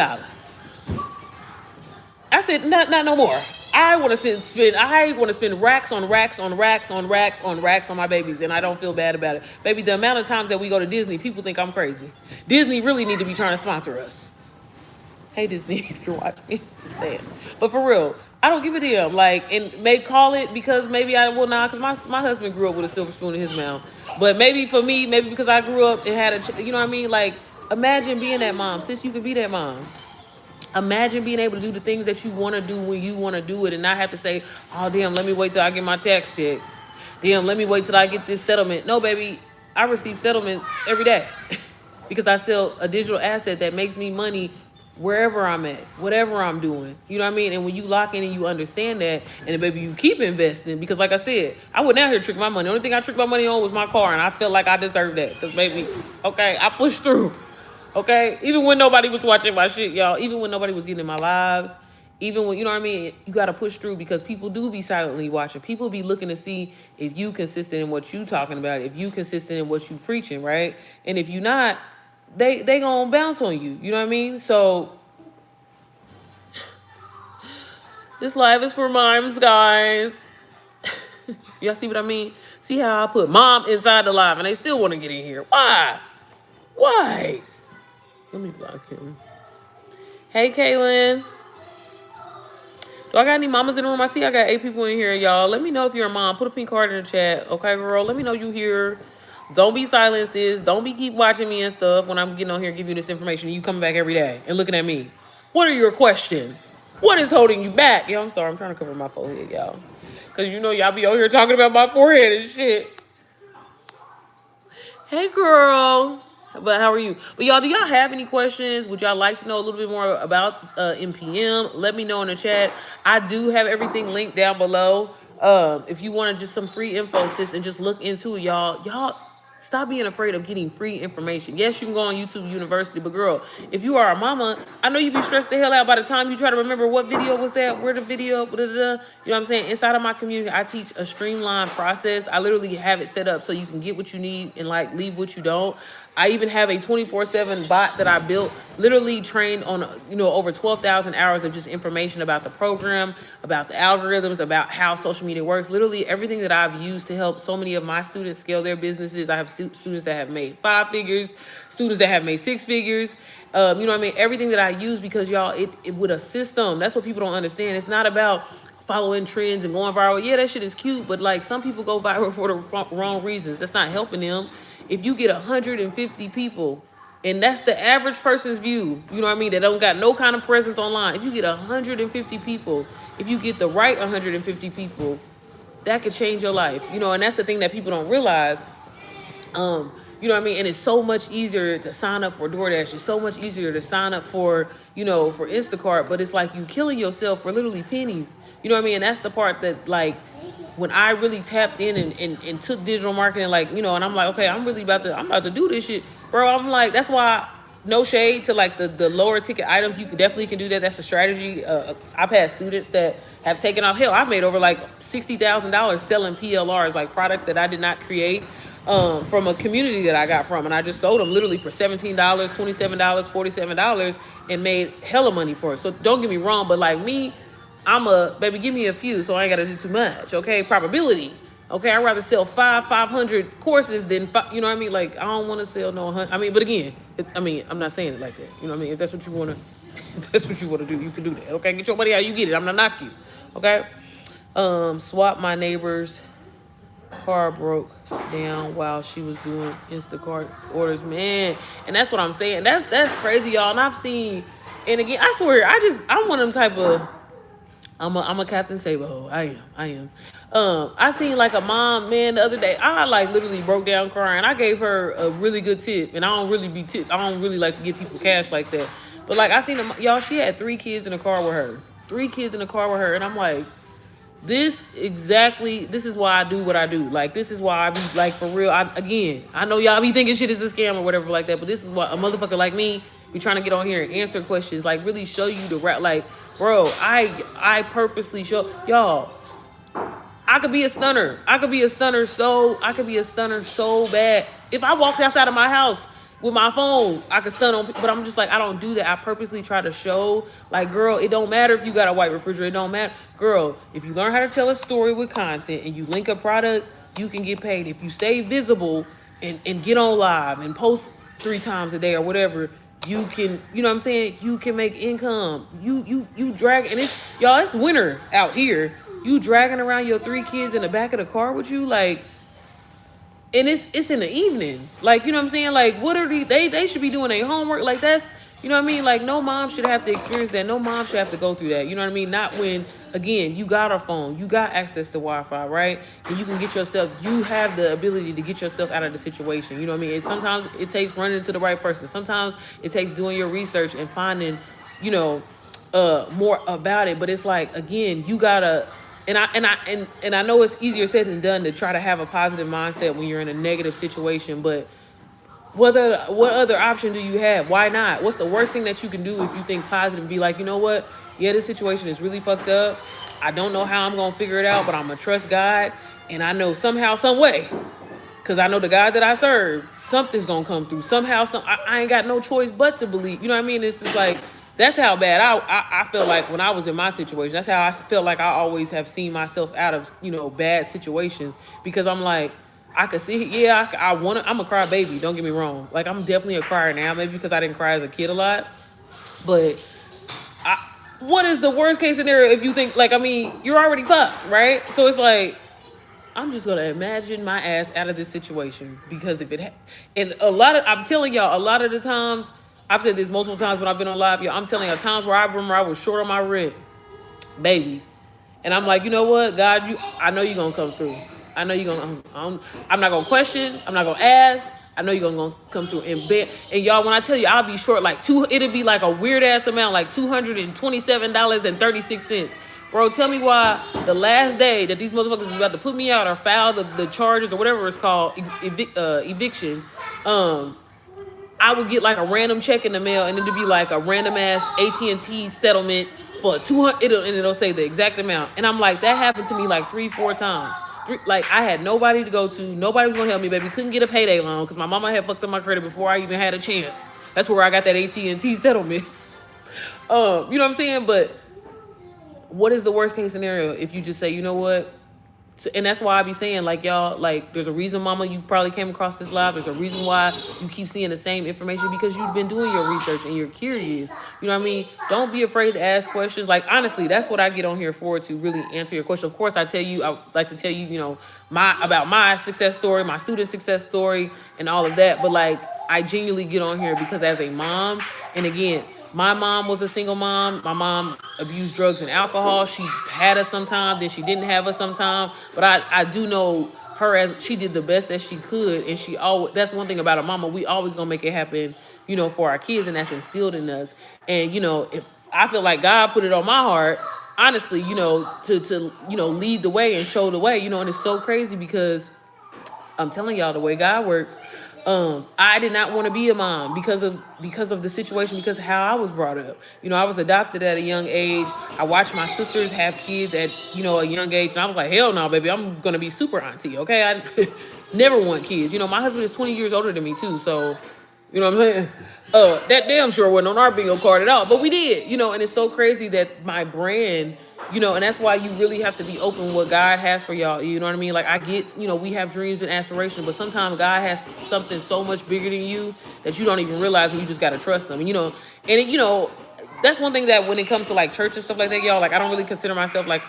I said, not no more. I want to spend racks on racks on racks on racks on racks on my babies, and I don't feel bad about it. Baby, the amount of times that we go to Disney, people think I'm crazy. Disney really need to be trying to sponsor us. Hey, Disney, if you're watching me, just saying. But for real, I don't give a damn. Like, and may call it because maybe I will not, because my husband grew up with a silver spoon in his mouth. But maybe for me, maybe because I grew up and had you know what I mean? Like, imagine being that mom. Sis, you could be that mom. Imagine being able to do the things that you want to do when you want to do it and not have to say, oh, damn, let me wait till I get my tax check. Damn, let me wait till I get this settlement. No, baby, I receive settlements every day because I sell a digital asset that makes me money wherever I'm at, whatever I'm doing. You know what I mean? And when you lock in and you understand that, and then, baby, you keep investing because, like I said, I wouldn't out here trick my money. The only thing I tricked my money on was my car, and I felt like I deserved that because, baby, okay, I pushed through. Okay, even when nobody was watching my shit, y'all, even when nobody was getting in my lives, even when, you know what I mean, you got to push through because people do be silently watching. People be looking to see if you consistent in what you talking about, if you consistent in what you preaching, right? And if you not, they gonna bounce on you, you know what I mean? So, this live is for moms, guys. Y'all see what I mean? See how I put mom inside the live and they still want to get in here. Why? Why? Let me block him. Hey, Kaylin. Do I got any mamas in the room? I see I got 8 people in here, y'all. Let me know if you're a mom. Put a pink card in the chat. Okay, girl? Let me know you here. Don't be silent, sis. Don't be keep watching me and stuff when I'm getting on here giving you this information and you coming back every day and looking at me. What are your questions? What is holding you back? Yo, I'm sorry. I'm trying to cover my forehead, y'all. Because you know y'all be over here talking about my forehead and shit. Hey, girl. But how are you? But y'all, do y'all have any questions? Would y'all like to know a little bit more about NPM? Let me know in the chat. I do have everything linked down below. If you want just some free info, sis, and just look into it, y'all. Stop being afraid of getting free information. Yes, you can go on YouTube University, but girl, if you are a mama, I know you be stressed the hell out by the time you try to remember what video was that, where the video, you know what I'm saying? Inside of my community, I teach a streamlined process. I literally have it set up so you can get what you need and like leave what you don't. I even have a 24/7 bot that I built, literally trained on, over 12,000 hours of just information about the program, about the algorithms, about how social media works. Literally everything that I've used to help so many of my students scale their businesses. I have students that have made 5 figures, students that have made 6 figures. You know what I mean? Everything that I use, because y'all, it with a system. That's what people don't understand. It's not about following trends and going viral. Yeah, that shit is cute, but like some people go viral for the wrong reasons. That's not helping them. If you get 150 people, and that's the average person's view, you know what I mean, that don't got no kind of presence online. If you get 150 people, if you get the right 150 people, that could change your life. And that's the thing that people don't realize. You know what I mean? And it's so much easier to sign up for DoorDash. It's so much easier to sign up for, for Instacart. But it's like you killing yourself for literally pennies. You know what I mean? And that's the part that, like, when I really tapped in and took digital marketing, like, and I'm like, okay, I'm about to do this shit. Bro, I'm like, that's why, no shade to like the lower ticket items. You definitely can do that. That's a strategy. I've had students that have taken off. Hell, I've made over like $60,000 selling PLRs, like products that I did not create. From a community that I got from, and I just sold them literally for $17, $27, $47, and made hella money for it. So don't get me wrong, but like me, baby, give me a few so I ain't gotta do too much, okay? Probability, okay? I'd rather sell 500 courses than, you know what I mean? Like, I don't want to sell no 100. I mean, but again, I'm not saying it like that. You know what I mean? If that's what you want to do, you can do that, okay? Get your money how you get it. I'm not knock you, okay? Swap my neighbor's car broke down while she was doing Instacart orders, man. And that's what I'm saying. That's crazy, y'all. And I've seen, and again, I swear, I'm one of them type of, I'm a Captain Sabo. I am. I seen like a mom, man, the other day. I like literally broke down crying. I gave her a really good tip, and I don't really like to give people cash like that. But like I seen them, y'all. She had 3 kids in the car with her. 3 kids in the car with her, and I'm like, this is why I do what I do. Like, this is why I be like, for real. I know y'all be thinking shit is a scam or whatever like that, but this is why a motherfucker like me be trying to get on here and answer questions, like really show you the route. Like, bro, I purposely show y'all. I could be a stunner. I could be a stunner so bad. If I walked outside of my house with my phone, I could stun on people, but I'm just like, I don't do that. I purposely try to show, like, girl, it don't matter if you got a white refrigerator. It don't matter. Girl, if you learn how to tell a story with content and you link a product, you can get paid. If you stay visible and get on live and post 3 times a day or whatever, you can, you know what I'm saying? You can make income. You drag, and it's winter out here. You dragging around your 3 kids in the back of the car with you, like, and it's in the evening. Like, you know what I'm saying? Like, what are they should be doing their homework. Like, that's, you know what I mean? Like, no mom should have to experience that. No mom should have to go through that. You know what I mean? Not when, again, you got a phone, you got access to Wi-Fi, right? And you can you have the ability to get yourself out of the situation. You know what I mean? Sometimes it takes running to the right person. Sometimes it takes doing your research and finding, more about it. But it's like, again, you gotta, and I know it's easier said than done to try to have a positive mindset when you're in a negative situation, but what other option do you have? Why not? What's the worst thing that you can do if you think positive and be like, you know what? Yeah, this situation is really fucked up. I don't know how I'm going to figure it out, but I'm going to trust God. And I know somehow, some way, because I know the God that I serve, something's going to come through. Somehow, I ain't got no choice but to believe. You know what I mean? It's just like, that's how bad I felt like when I was in my situation. That's how I felt like I always have seen myself out of, bad situations. Because I'm like, I could see, yeah, I'm a crybaby. Don't get me wrong. Like, I'm definitely a crier now, maybe because I didn't cry as a kid a lot. But what is the worst case scenario if you think, like, I mean, you're already fucked, right? So it's like, I'm just going to imagine my ass out of this situation. Because if and I'm telling y'all, a lot of the times, I've said this multiple times when I've been on live, y'all, I'm telling you, times where I remember I was short on my rent, baby. And I'm like, you know what, God, I know you're going to come through. I know you're going to, I'm not going to question. I'm not going to ask. I know you're going to come through and bet. And y'all, when I tell you, I'll be short like it'll be like a weird ass amount, like $227.36. Bro, tell me why the last day that these motherfuckers is about to put me out or file the charges or whatever it's called, eviction, I would get like a random check in the mail, and it'd be like a random ass AT&T settlement for 200, and it'll say the exact amount. And I'm like, that happened to me like 3-4 times. Like, I had nobody to go to. Nobody was gonna help me, baby. Couldn't get a payday loan because my mama had fucked up my credit before I even had a chance. That's where I got that AT&T settlement. You know what I'm saying? But what is the worst case scenario if you just say, you know what? So, and that's why I be saying, like, y'all, like, there's a reason, mama, you probably came across this live. There's a reason why you keep seeing the same information, because you've been doing your research and you're curious. You know what I mean? Don't be afraid to ask questions. Like, honestly, that's what I get on here for, to really answer your question. Of course, I like to tell you, you know, about my success story, my student success story, and all of that. But, like, I genuinely get on here because as a mom, and again, my mom was a single mom. My mom abused drugs and alcohol. She had us sometime, then she didn't have us sometime. But I do know her as she did the best that she could. And she always, that's one thing about a mama, we always gonna make it happen, you know, for our kids, and that's instilled in us. And, you know, if I feel like God put it on my heart, honestly, you know, to you know, lead the way and show the way, you know. And it's so crazy because I'm telling y'all the way God works. I did not want to be a mom because of the situation, because of how I was brought up. You know, I was adopted at a young age. I watched my sisters have kids at, you know, a young age, and I was like, hell no, baby, I'm gonna be super auntie, okay? I never want kids. You know, my husband is 20 years older than me too, so you know what I'm saying? That damn sure wasn't on our bingo card at all, but we did, you know. And it's so crazy that my brand, you know, and that's why you really have to be open what God has for y'all. You know what I mean? Like, I get, you know, we have dreams and aspirations, but sometimes God has something so much bigger than you that you don't even realize, and you just got to trust them. And, you know, you know, that's one thing that when it comes to like church and stuff like that, y'all, like, I don't really consider myself like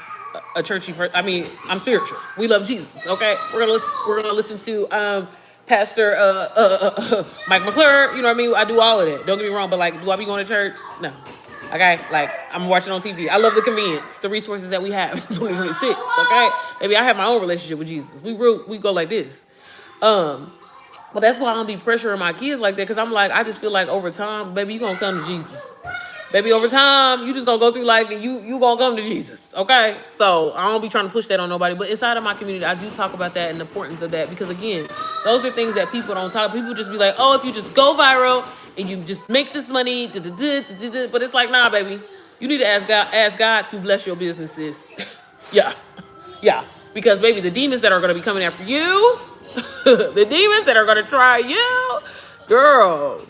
a churchy person. I mean, I'm spiritual. We love Jesus. Okay. We're going to listen to, Pastor Mike McClure, you know what I mean? I do all of that. Don't get me wrong, but like, do I be going to church? No. Okay, like, I'm watching on TV. I love the convenience, the resources that we have in 2026. Okay, maybe I have my own relationship with Jesus. We go like this. But that's why I don't be pressuring my kids like that, because I'm like, I just feel like over time, baby, you gonna come to Jesus. Baby, over time, you just gonna go through life and you gonna come to Jesus, okay? So I don't be trying to push that on nobody, but inside of my community, I do talk about that and the importance of that, because again, those are things that people don't talk. People just be like, oh, if you just go viral and you just make this money, but it's like, nah, baby, you need to ask God to bless your businesses. yeah, because baby, the demons that are gonna be coming after you, the demons that are gonna try you, girl.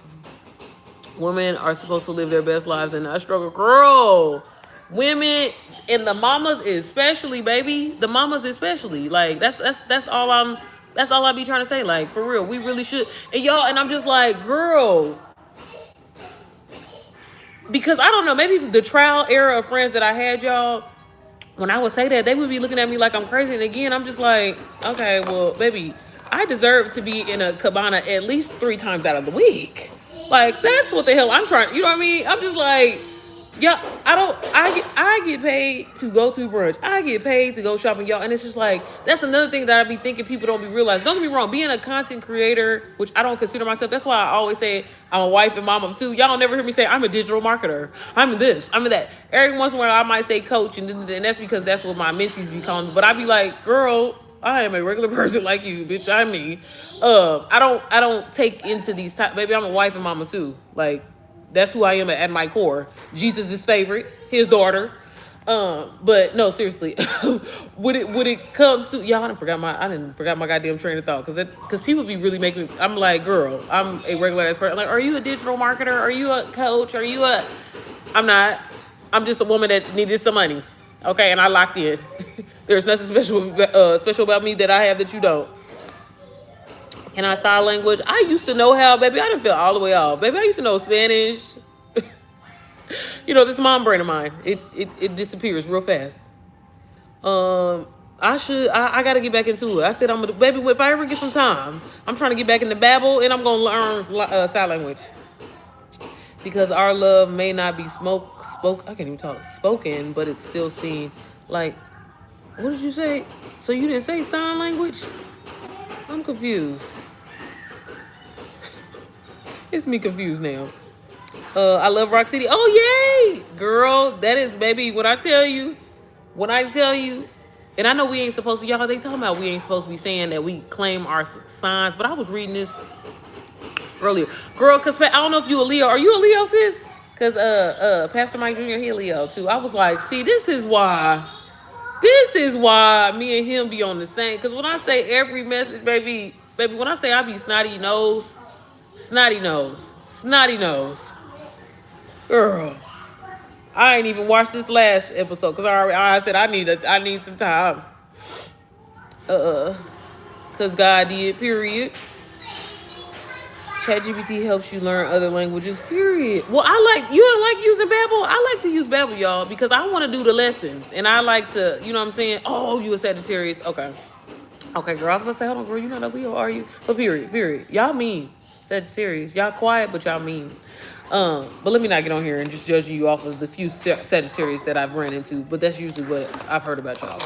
Women are supposed to live their best lives and not struggle. Girl, women and the mamas especially, baby. The mamas especially. Like, that's all I be trying to say. Like, for real, we really should. And y'all, and I'm just like, girl, because I don't know, maybe the trial era of friends that I had, y'all, when I would say that, they would be looking at me like I'm crazy. And again, I'm just like, okay, well, baby, I deserve to be in a cabana at least 3 times out of the week. Like, that's what the hell I'm trying, you know what I mean? I'm just like, yeah, I get paid to go to brunch. I get paid to go shopping, y'all. And it's just like, that's another thing that I be thinking people don't be realizing. Don't get me wrong, being a content creator, which I don't consider myself, that's why I always say I'm a wife and mama too. Y'all don't never hear me say I'm a digital marketer. I'm this, I'm that. Every once in a while I might say coach, and that's because that's what my mentees be calling me. But I be like, girl, I am a regular person like you, bitch. I mean, I don't take into these baby, I'm a wife and mama too. Like, that's who I am at my core. Jesus is favorite, his daughter. But no, seriously, when it comes to y'all, I didn't forgot my goddamn train of thought, because people be really making me. I'm like, girl, I'm a regular ass person. Like, are you a digital marketer? Are you a coach? I'm not. I'm just a woman that needed some money. Okay, and I locked in. There's nothing special about me that I have that you don't. And I sign language. I used to know how, baby. I didn't feel all the way off. Baby, I used to know Spanish. You know, this mom brain of mine, it disappears real fast. I gotta get back into it. I said, baby, if I ever get some time, I'm trying to get back into Babel, and I'm gonna learn sign language. Because our love may not be spoken, but it's still seen. Like, what did you say? So you didn't say sign language? I'm confused. It's me confused now. I love Rock City. Oh, yay! Girl, that is, baby, what I tell you. When I tell you, and I know we ain't supposed to, y'all, they talking about we ain't supposed to be saying that we claim our signs, but I was reading this earlier. Girl, because I don't know if you a Leo. Are you a Leo, sis? Because Pastor Mike Jr., he a Leo, too. I was like, see, this is why me and him be on the same. Because when I say every message, baby, when I say I be snotty nose, girl, I ain't even watched this last episode because I said I need some time. Because God did, period. ChatGPT helps you learn other languages, period. Well, you don't like using Babbel? I like to use Babbel, y'all, because I want to do the lessons. And I like to, you know what I'm saying? Oh, you a Sagittarius. Okay. Okay, girl, I was going to say, hold on, girl, you not a Leo, are you? But period. Y'all mean Sagittarius. Y'all quiet, but y'all mean. But let me not get on here and just judge you off of the few Sagittarius that I've ran into. But that's usually what I've heard about y'all.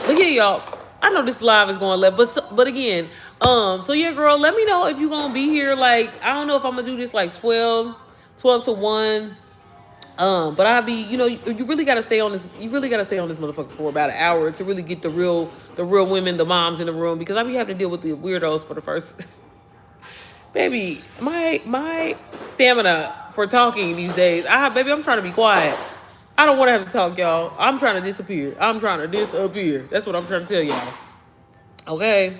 But yeah, y'all, I know this live is going left, but again, so yeah, girl, let me know if you gonna be here. Like, I don't know if I'm gonna do this like 12 to 1. But I'll be, you really gotta stay on this. You really gotta stay on this motherfucker for about an hour to really get the real women, the moms in the room, because I be having to deal with the weirdos for the first. Baby, my stamina for talking these days. Baby, I'm trying to be quiet. I don't want to have to talk, y'all. I'm trying to disappear. That's what I'm trying to tell y'all. Okay.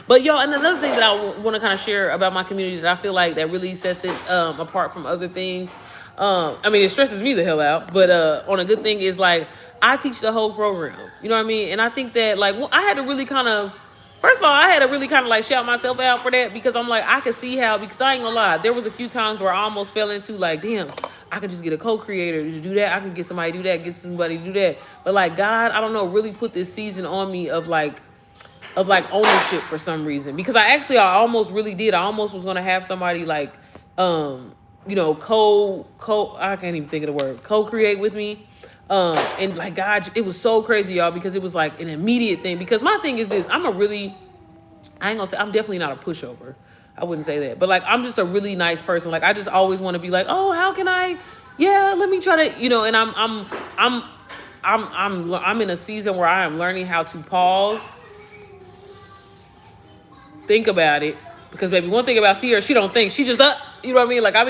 But y'all, and another thing that I want to kind of share about my community that I feel like that really sets it apart from other things. I mean, it stresses me the hell out, but on a good thing is like I teach the whole program. You know what I mean? And I think that like I had to really kind of, first of all, I had to really kind of like shout myself out for that, because I'm like, I could see how, because I ain't gonna lie, there was a few times where I almost fell into like, damn, I could just get a co-creator to do that. I can get somebody to do that, get somebody to do that. But like God, I don't know, really put this season on me of like ownership for some reason, because I almost really did. I almost was gonna have somebody like, I can't even think of the word, co-create with me. And like God, it was so crazy, y'all, because it was like an immediate thing. Because my thing is this, I ain't gonna say, I'm definitely not a pushover. I wouldn't say that, but like, I'm just a really nice person. Like, I just always want to be like, oh, how can let me try to, and I'm in a season where I am learning how to pause, think about it, because baby, one thing about Sierra, she don't think, she just you know what I mean? Like I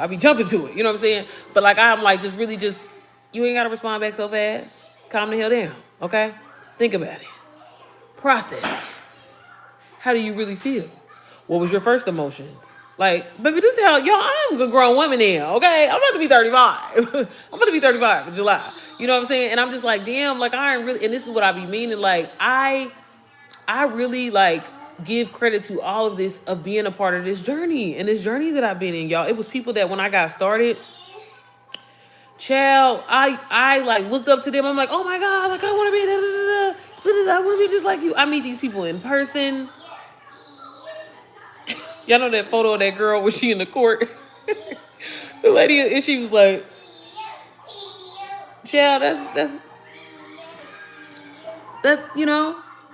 be jumping to it, you know what I'm saying? But like, I'm like, just really just, you ain't gotta respond back so fast. Calm the hell down, okay? Think about it. Process it. How do you really feel? What was your first emotions? Like, baby, this is how, y'all, I'm a grown woman now, okay? I'm about to be 35. I'm about to be 35 in July. You know what I'm saying? And I'm just like, damn, like, I ain't really, and this is what I be meaning, like, I really, like, give credit to all of this, of being a part of this journey, and this journey that I've been in, y'all. It was people that when I got started, child, I like looked up to them. I'm like, oh my God, like, I want to be I want to be just like you. I meet these people in person. Y'all know that photo of that girl when she in the court? The lady, and she was like, child, that's that,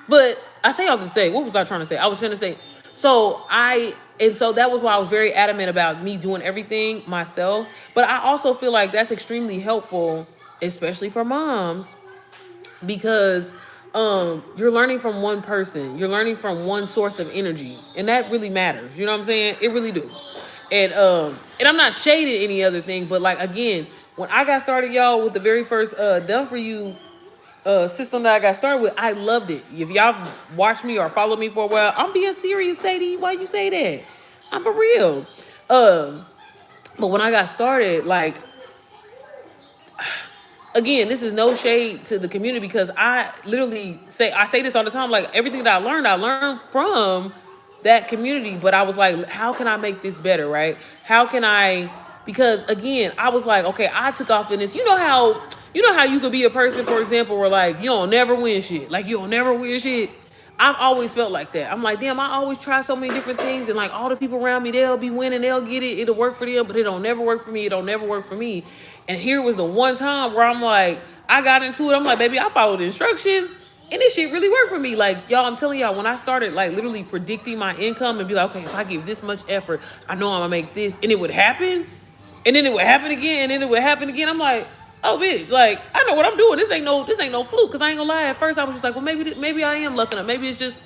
but I say all to say, what was I trying to say? I was trying to say, so that was why I was very adamant about me doing everything myself. But I also feel like that's extremely helpful, especially for moms, because you're learning from one person, you're learning from one source of energy, and that really matters. You know what I'm saying? It really do. And I'm not shading any other thing, but like, again, when I got started, y'all, with the very first Done For You system that I got started with, I loved it. If y'all watch me or follow me for a while, I'm being serious, Sadie. Why you say that? I'm for real. But when I got started, like, again, this is no shade to the community, because I say this all the time, like, everything that I learned from that community. But I was like, how can I make this better, right? How can I, because again, I was like, okay, I took off in this, you know how you could be a person, for example, where like, you don't never win shit. Like, you don't never win shit. I've always felt like that. I'm like, damn, I always try so many different things, and like, all the people around me, they'll be winning, they'll get it, it'll work for them, but it don't never work for me. It don't never work for me. And here was the one time where I'm like, I got into it. I'm like, baby, I followed the instructions, and this shit really worked for me. Like, y'all, I'm telling y'all, when I started like literally predicting my income and be like, okay, if I give this much effort, I know I'm gonna make this, and it would happen, and then it would happen again, and then it would happen again. I'm like, oh bitch, like I know what I'm doing. This ain't no fluke. Cause I ain't gonna lie. At first I was just like, well, maybe I am lucking up. Maybe it's just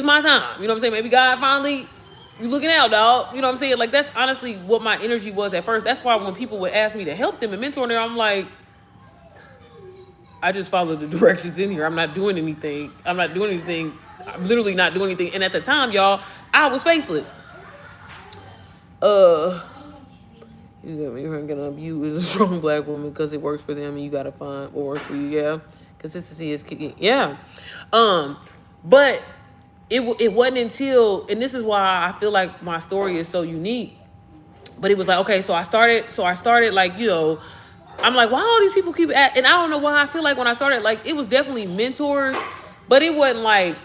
my time. You know what I'm saying? Maybe God finally, you looking out, dog. You know what I'm saying? Like that's honestly what my energy was at first. That's why when people would ask me to help them and mentor them, I'm like, I just follow the directions in here. I'm not doing anything. I'm literally not doing anything. And at the time, y'all, I was faceless. You got me hanging up. You is a strong black woman because it works for them, and you gotta find what works for you. Yeah, consistency is key. Yeah, but it wasn't until, and this is why I feel like my story is so unique. But it was like, okay, so I started like, I'm like, why all these people keep at, and I don't know why I feel like when I started, like it was definitely mentors, but it wasn't like,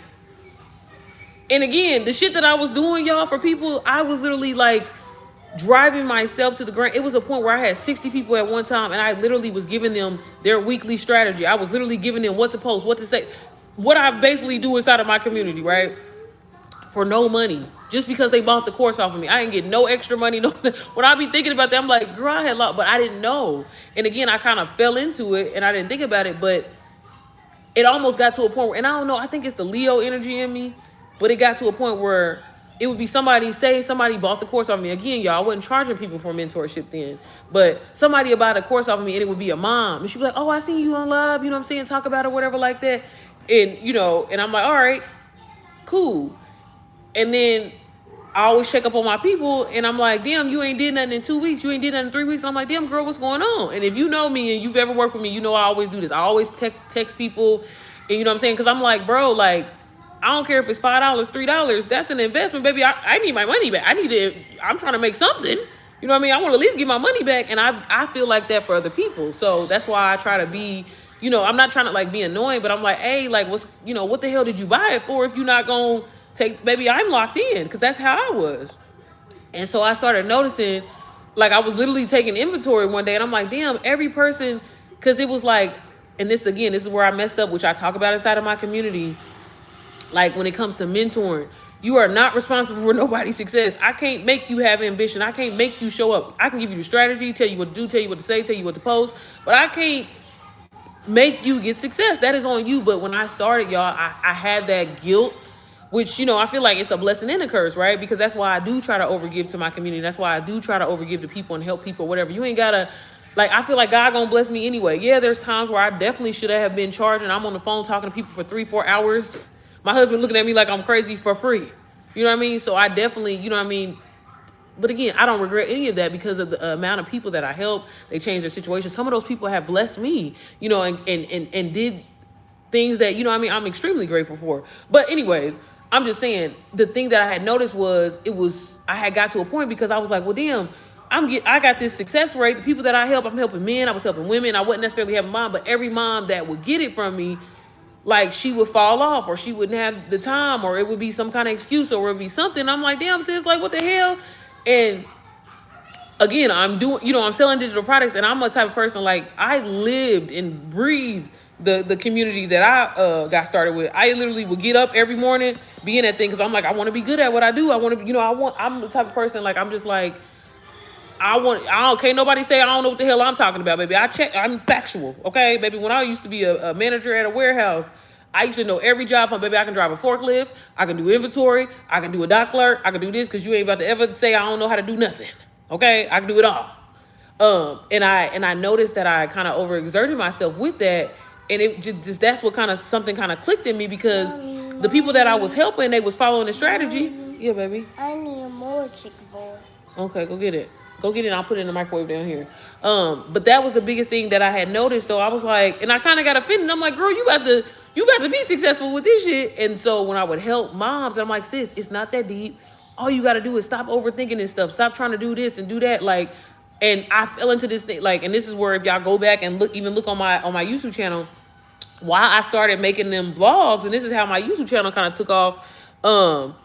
and again, the shit that I was doing, y'all, for people, I was literally like driving myself to the ground. It was a point where I had 60 people at one time, and I literally was giving them their weekly strategy. I was literally giving them what to post, what to say, what I basically do inside of my community, right? For no money, just because they bought the course off of me. I didn't get no extra money. No, when I be thinking about that, I'm like, girl, I had a lot, but I didn't know. And again, I kind of fell into it, and I didn't think about it, but it almost got to a point where, and I don't know, I think it's the Leo energy in me, but it got to a point where it would be somebody bought the course off of me. Again, y'all, I wasn't charging people for mentorship then, but somebody would buy the course off of me, and it would be a mom, and she'd be like, oh, I seen you on Love, you know what I'm saying, talk about it, whatever like that. And, and I'm like, all right, cool. And then I always check up on my people, and I'm like, damn, you ain't did nothing in 2 weeks. You ain't did nothing in 3 weeks. And I'm like, damn, girl, what's going on? And if you know me and you've ever worked with me, you know I always do this. I always text people, and you know what I'm saying? Because I'm like, bro, like, I don't care if it's $5, $3. That's an investment, baby. I need my money back. I'm trying to make something. You know what I mean? I want to at least get my money back, and I feel like that for other people. So that's why I try to be, I'm not trying to, like, be annoying, but I'm like, hey, like, what the hell did you buy it for if you're not going to take, baby, I'm locked in, because that's how I was. And so I started noticing, like, I was literally taking inventory one day, and I'm like, damn, every person, because it was like, and this is where I messed up, which I talk about inside of my community. Like, when it comes to mentoring, you are not responsible for nobody's success. I can't make you have ambition. I can't make you show up. I can give you the strategy, tell you what to do, tell you what to say, tell you what to post, but I can't make you get success. That is on you. But when I started, y'all, I had that guilt, which, I feel like it's a blessing and a curse, right? Because that's why I do try to overgive to my community. That's why I do try to overgive to people and help people, whatever. You ain't gotta, like, I feel like God gonna bless me anyway. Yeah, there's times where I definitely should have been charging. I'm on the phone talking to people for 3-4 hours. My husband looking at me like I'm crazy for free. You know what I mean? So I definitely, you know what I mean? But again, I don't regret any of that because of the amount of people that I helped. They changed their situation. Some of those people have blessed me, and did things that, I'm extremely grateful for. But anyways, I'm just saying, the thing that I had noticed was, I had got to a point because I was like, well, damn, I got this success rate. The people that I help, I'm helping men, I was helping women. I wasn't necessarily having mom, but every mom that would get it from me, like, she would fall off, or she wouldn't have the time, or it would be some kind of excuse, or it would be something. I'm like, damn, sis, like, what the hell? And again, I'm doing, I'm selling digital products, and I'm a type of person, like, I lived and breathed the community that I got started with. I literally would get up every morning, be in that thing, because I'm like, I want to be good at what I do. I want to, I'm the type of person, like, I'm just like, can't nobody say I don't know what the hell I'm talking about, baby. I'm factual, okay? Baby, when I used to be a manager at a warehouse, I used to know every job from, baby, I can drive a forklift, I can do inventory, I can do a dock clerk, I can do this, because you ain't about to ever say I don't know how to do nothing, okay? I can do it all. And I noticed that I kind of overexerted myself with that, and it just that's what something kind of clicked in me, because the people that I was helping, they was following the strategy. Yeah, baby. I need more chicken ball. Okay, go get it. Go get it, and I'll put it in the microwave down here. But that was the biggest thing that I had noticed, though. I was like, and I kind of got offended. I'm like, girl, you got to be successful with this shit. And so when I would help moms, I'm like, sis, it's not that deep. All you got to do is stop overthinking this stuff. Stop trying to do this and do that. Like, and I fell into this thing, like, and this is where, if y'all go back and look on my YouTube channel, why I started making them vlogs, and this is how my YouTube channel kind of took off.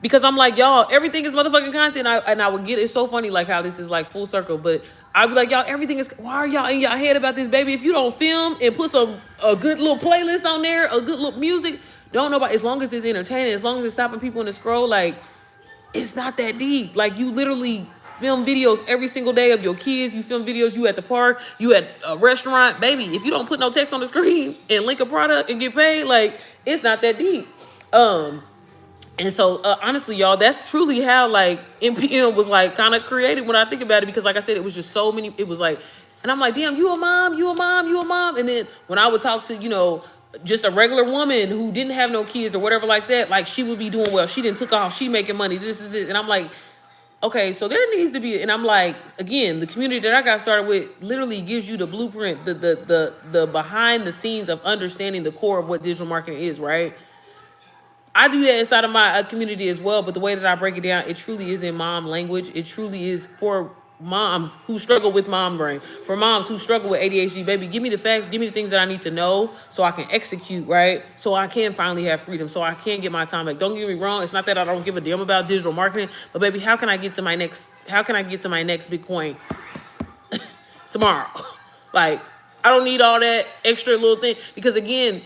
Because I'm like, y'all, everything is motherfucking content. And I would get, it's so funny, like, how this is like full circle. But I'd be like, y'all, everything is, why are y'all in y'all head about this, baby? If you don't film and put a good little playlist on there, a good little music, don't nobody, as long as it's entertaining, as long as it's stopping people in the scroll, like, it's not that deep. Like, you literally film videos every single day of your kids. You film videos, you at the park, you at a restaurant. Baby, if you don't put no text on the screen and link a product and get paid, like, it's not that deep. And so, honestly, y'all, that's truly how, like, NPM was, like, kind of created when I think about it. Because, like I said, it was just so many. It was like, and I'm like, damn, you a mom, you a mom, you a mom. And then when I would talk to, you know, just a regular woman who didn't have no kids or whatever like that, like, she would be doing well. She didn't took off. She making money. This is this. And I'm like, okay, so there needs to be, and I'm like, again, the community that I got started with literally gives you the blueprint, the behind the scenes of understanding the core of what digital marketing is, right? I do that inside of my community as well, but the way that I break it down, it truly is in mom language. It truly is for moms who struggle with mom brain, for moms who struggle with ADHD. Baby, give me the facts, give me the things that I need to know so I can execute, right? So I can finally have freedom, so I can get my time back. Don't get me wrong, it's not that I don't give a damn about digital marketing, but baby, how can I get to my next Bitcoin tomorrow? Like, I don't need all that extra little thing, because again,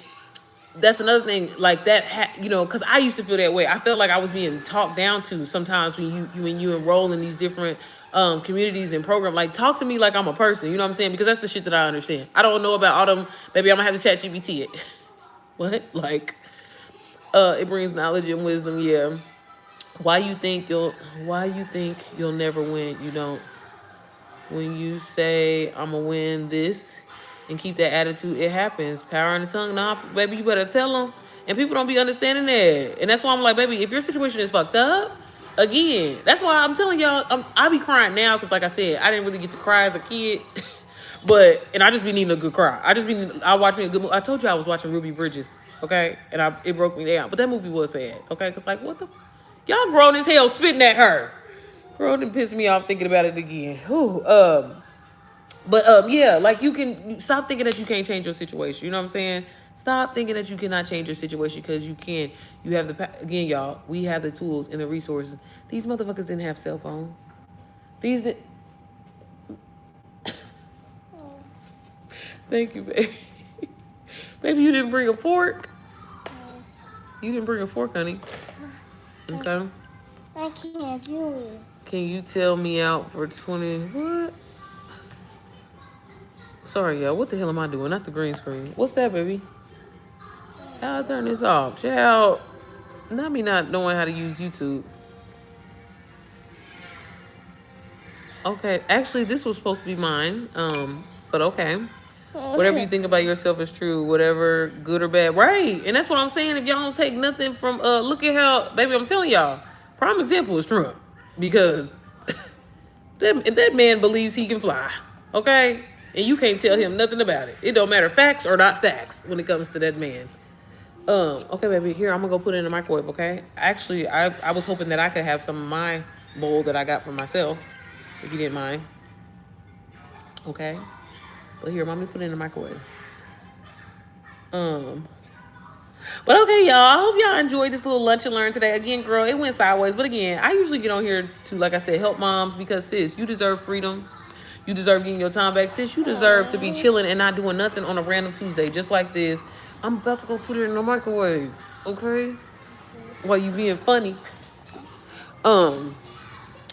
that's another thing, like that, you know, because I used to feel that way. I felt like I was being talked down to sometimes when you enroll in these different communities and programs. Like, talk to me like I'm a person, you know what I'm saying? Because that's the shit that I understand. I don't know about all them, baby, I'm gonna have to chat GPT it. What? Like, it brings knowledge and wisdom, yeah. Why you think you'll never win? You don't. When you say I'm gonna win this and keep that attitude, it happens. Power in the tongue. Nah, baby, you better tell them. And people don't be understanding that. And that's why I'm like, baby, if your situation is fucked up, again, that's why I'm telling y'all, I be crying now because, like I said, I didn't really get to cry as a kid. And I just be needing a good cry. I watch me a good movie. I told you I was watching Ruby Bridges, okay? And it broke me down. But that movie was sad, okay? Because, like, what the? Y'all grown as hell spitting at her. Girl, didn't piss me off thinking about it again. Whew, yeah, like, you stop thinking that you can't change your situation. You know what I'm saying? Stop thinking that you cannot change your situation, because you can. You have again, y'all, we have the tools and the resources. These motherfuckers didn't have cell phones. Thank you, baby. Baby, you didn't bring a fork? You didn't bring a fork, honey. Okay. I can't do it. Can you tell me out for 20? What? Sorry, y'all. What the hell am I doing? Not the green screen. What's that, baby? How I turn this off? Child. Not me not knowing how to use YouTube. Okay. Actually, this was supposed to be mine. But okay. Whatever you think about yourself is true, whatever, good or bad. Right. And that's what I'm saying. If y'all don't take nothing from, look at how, baby, I'm telling y'all, prime example is Trump. Because that man believes he can fly. Okay? And you can't tell him nothing about it. It don't matter facts or not facts when it comes to that man. Okay, baby, here, I'm gonna go put it in the microwave, okay? Actually, I was hoping that I could have some of my bowl that I got for myself, if you didn't mind. Okay? But here, mommy put it in the microwave. But okay, y'all, I hope y'all enjoyed this little lunch and learn today. Again, girl, it went sideways. But again, I usually get on here to, like I said, help moms, because, sis, you deserve freedom. You deserve getting your time back. Sis, you deserve to be chilling and not doing nothing on a random Tuesday just like this. I'm about to go put it in the microwave, okay? While you being funny. And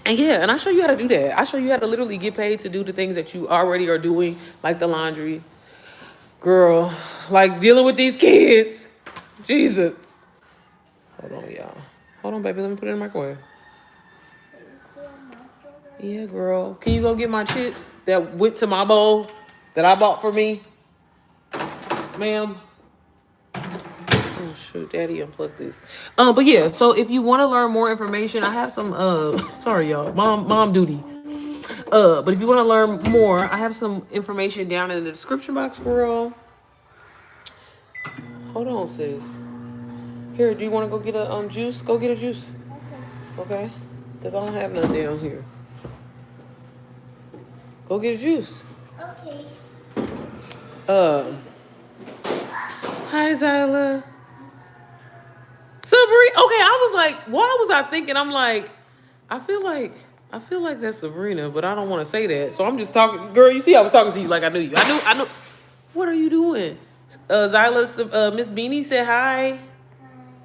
yeah, and I show you how to do that. I show you how to literally get paid to do the things that you already are doing, like the laundry. Girl, like dealing with these kids. Jesus. Hold on, y'all. Hold on, baby. Let me put it in the microwave. Yeah, girl. Can you go get my chips that went to my bowl that I bought for me? Ma'am. Oh, shoot. Daddy unplugged this. But yeah, so if you want to learn more information, I have some, sorry, y'all. Mom duty. But if you want to learn more, I have some information down in the description box, girl. Hold on, sis. Here, do you want to go get a juice? Go get a juice. Okay. Because I don't have none down here. Go get a juice. Okay. Hi, Zyla. Sabrina. Okay, I was like, why was I thinking? I'm like, I feel like that's Sabrina, but I don't want to say that. So I'm just talking. Girl, you see, I was talking to you like I knew you. I knew. What are you doing? Zyla, Miss Beanie said hi.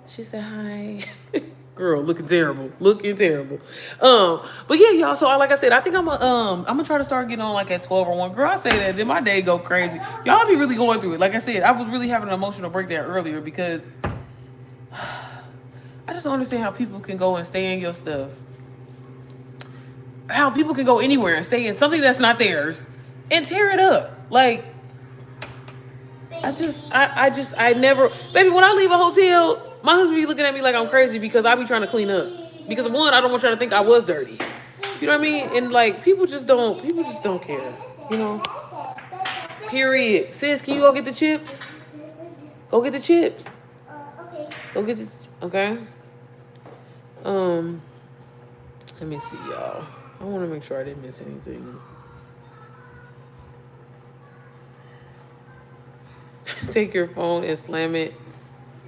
She said hi. Girl, looking terrible. Looking terrible. But yeah, y'all. So like I said, I think I'm gonna try to start getting on like at 12 or 1. Girl, I say that, then my day go crazy. Y'all be really going through it. Like I said, I was really having an emotional breakdown earlier because I just don't understand how people can go and stay in your stuff. How people can go anywhere and stay in something that's not theirs and tear it up. Like, I never, baby, when I leave a hotel, my husband be looking at me like I'm crazy because I be trying to clean up. Because one, I don't want y'all to think I was dirty. You know what I mean? And like, people just don't care, you know? Period. Sis, can you go get the chips? Go get the chips. Okay. Go get the, okay? Let me see, y'all. I want to make sure I didn't miss anything. Take your phone and slam it.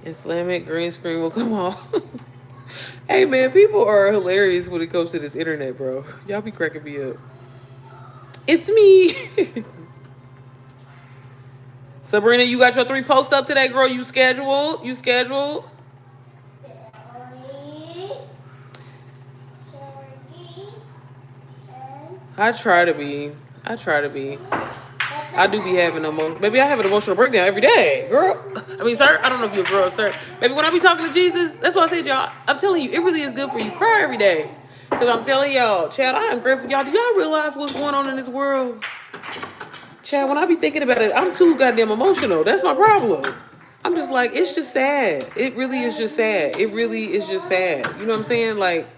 Green screen will come off. Hey, man, people are hilarious when it comes to this internet, bro. Y'all be cracking me up. It's me. Sabrina, you got your 3 posts up today, girl. You scheduled? I try to be. I do be having maybe I have an emotional breakdown every day, girl. I mean, sir, I don't know if you're a girl or sir. Maybe when I be talking to Jesus, that's why I said, y'all, I'm telling you, it really is good for you. Cry every day. Because I'm telling y'all, Chad, I am grateful. Y'all, do y'all realize what's going on in this world? Chad, when I be thinking about it, I'm too goddamn emotional. That's my problem. I'm just like, it's just sad. It really is just sad. You know what I'm saying? Like,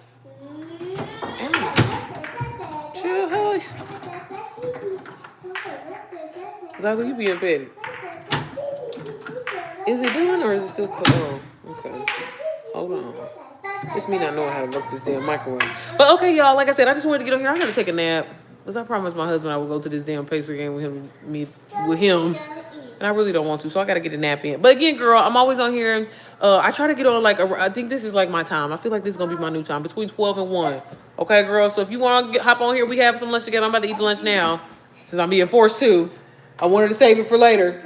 chill, hell. Exactly, you being petty. Is it done or is it still cold? Oh, okay. Hold on. It's me not knowing how to work this damn microwave. But okay, y'all, like I said, I just wanted to get on here. I gotta take a nap. Because I promised my husband I would go to this damn Pacer game with him. And I really don't want to, so I gotta get a nap in. But again, girl, I'm always on here. I try to get on I think this is like my time. I feel like this is gonna be my new time, between 12 and 1. Okay, girl. So if you want to hop on here, we have some lunch together. I'm about to eat the lunch now, since I'm being forced to. I wanted to save it for later.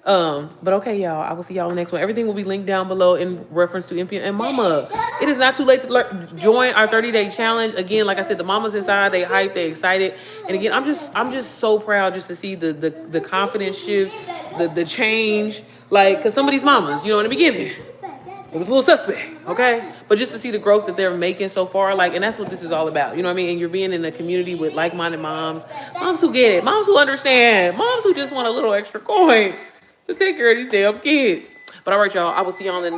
But okay, y'all. I will see y'all in the next one. Everything will be linked down below in reference to MP and Mama. It is not too late to join our 30-day challenge. Again, like I said, the mamas inside, they hyped, they excited. And again, I'm just so proud just to see the confidence shift, the change. Like, because some of these mamas, you know, in the beginning, it was a little suspect, okay? But just to see the growth that they're making so far, like, and that's what this is all about. You know what I mean? And you're being in a community with like-minded moms who get it, moms who understand, moms who just want a little extra coin to take care of these damn kids. But all right, y'all, I will see y'all in the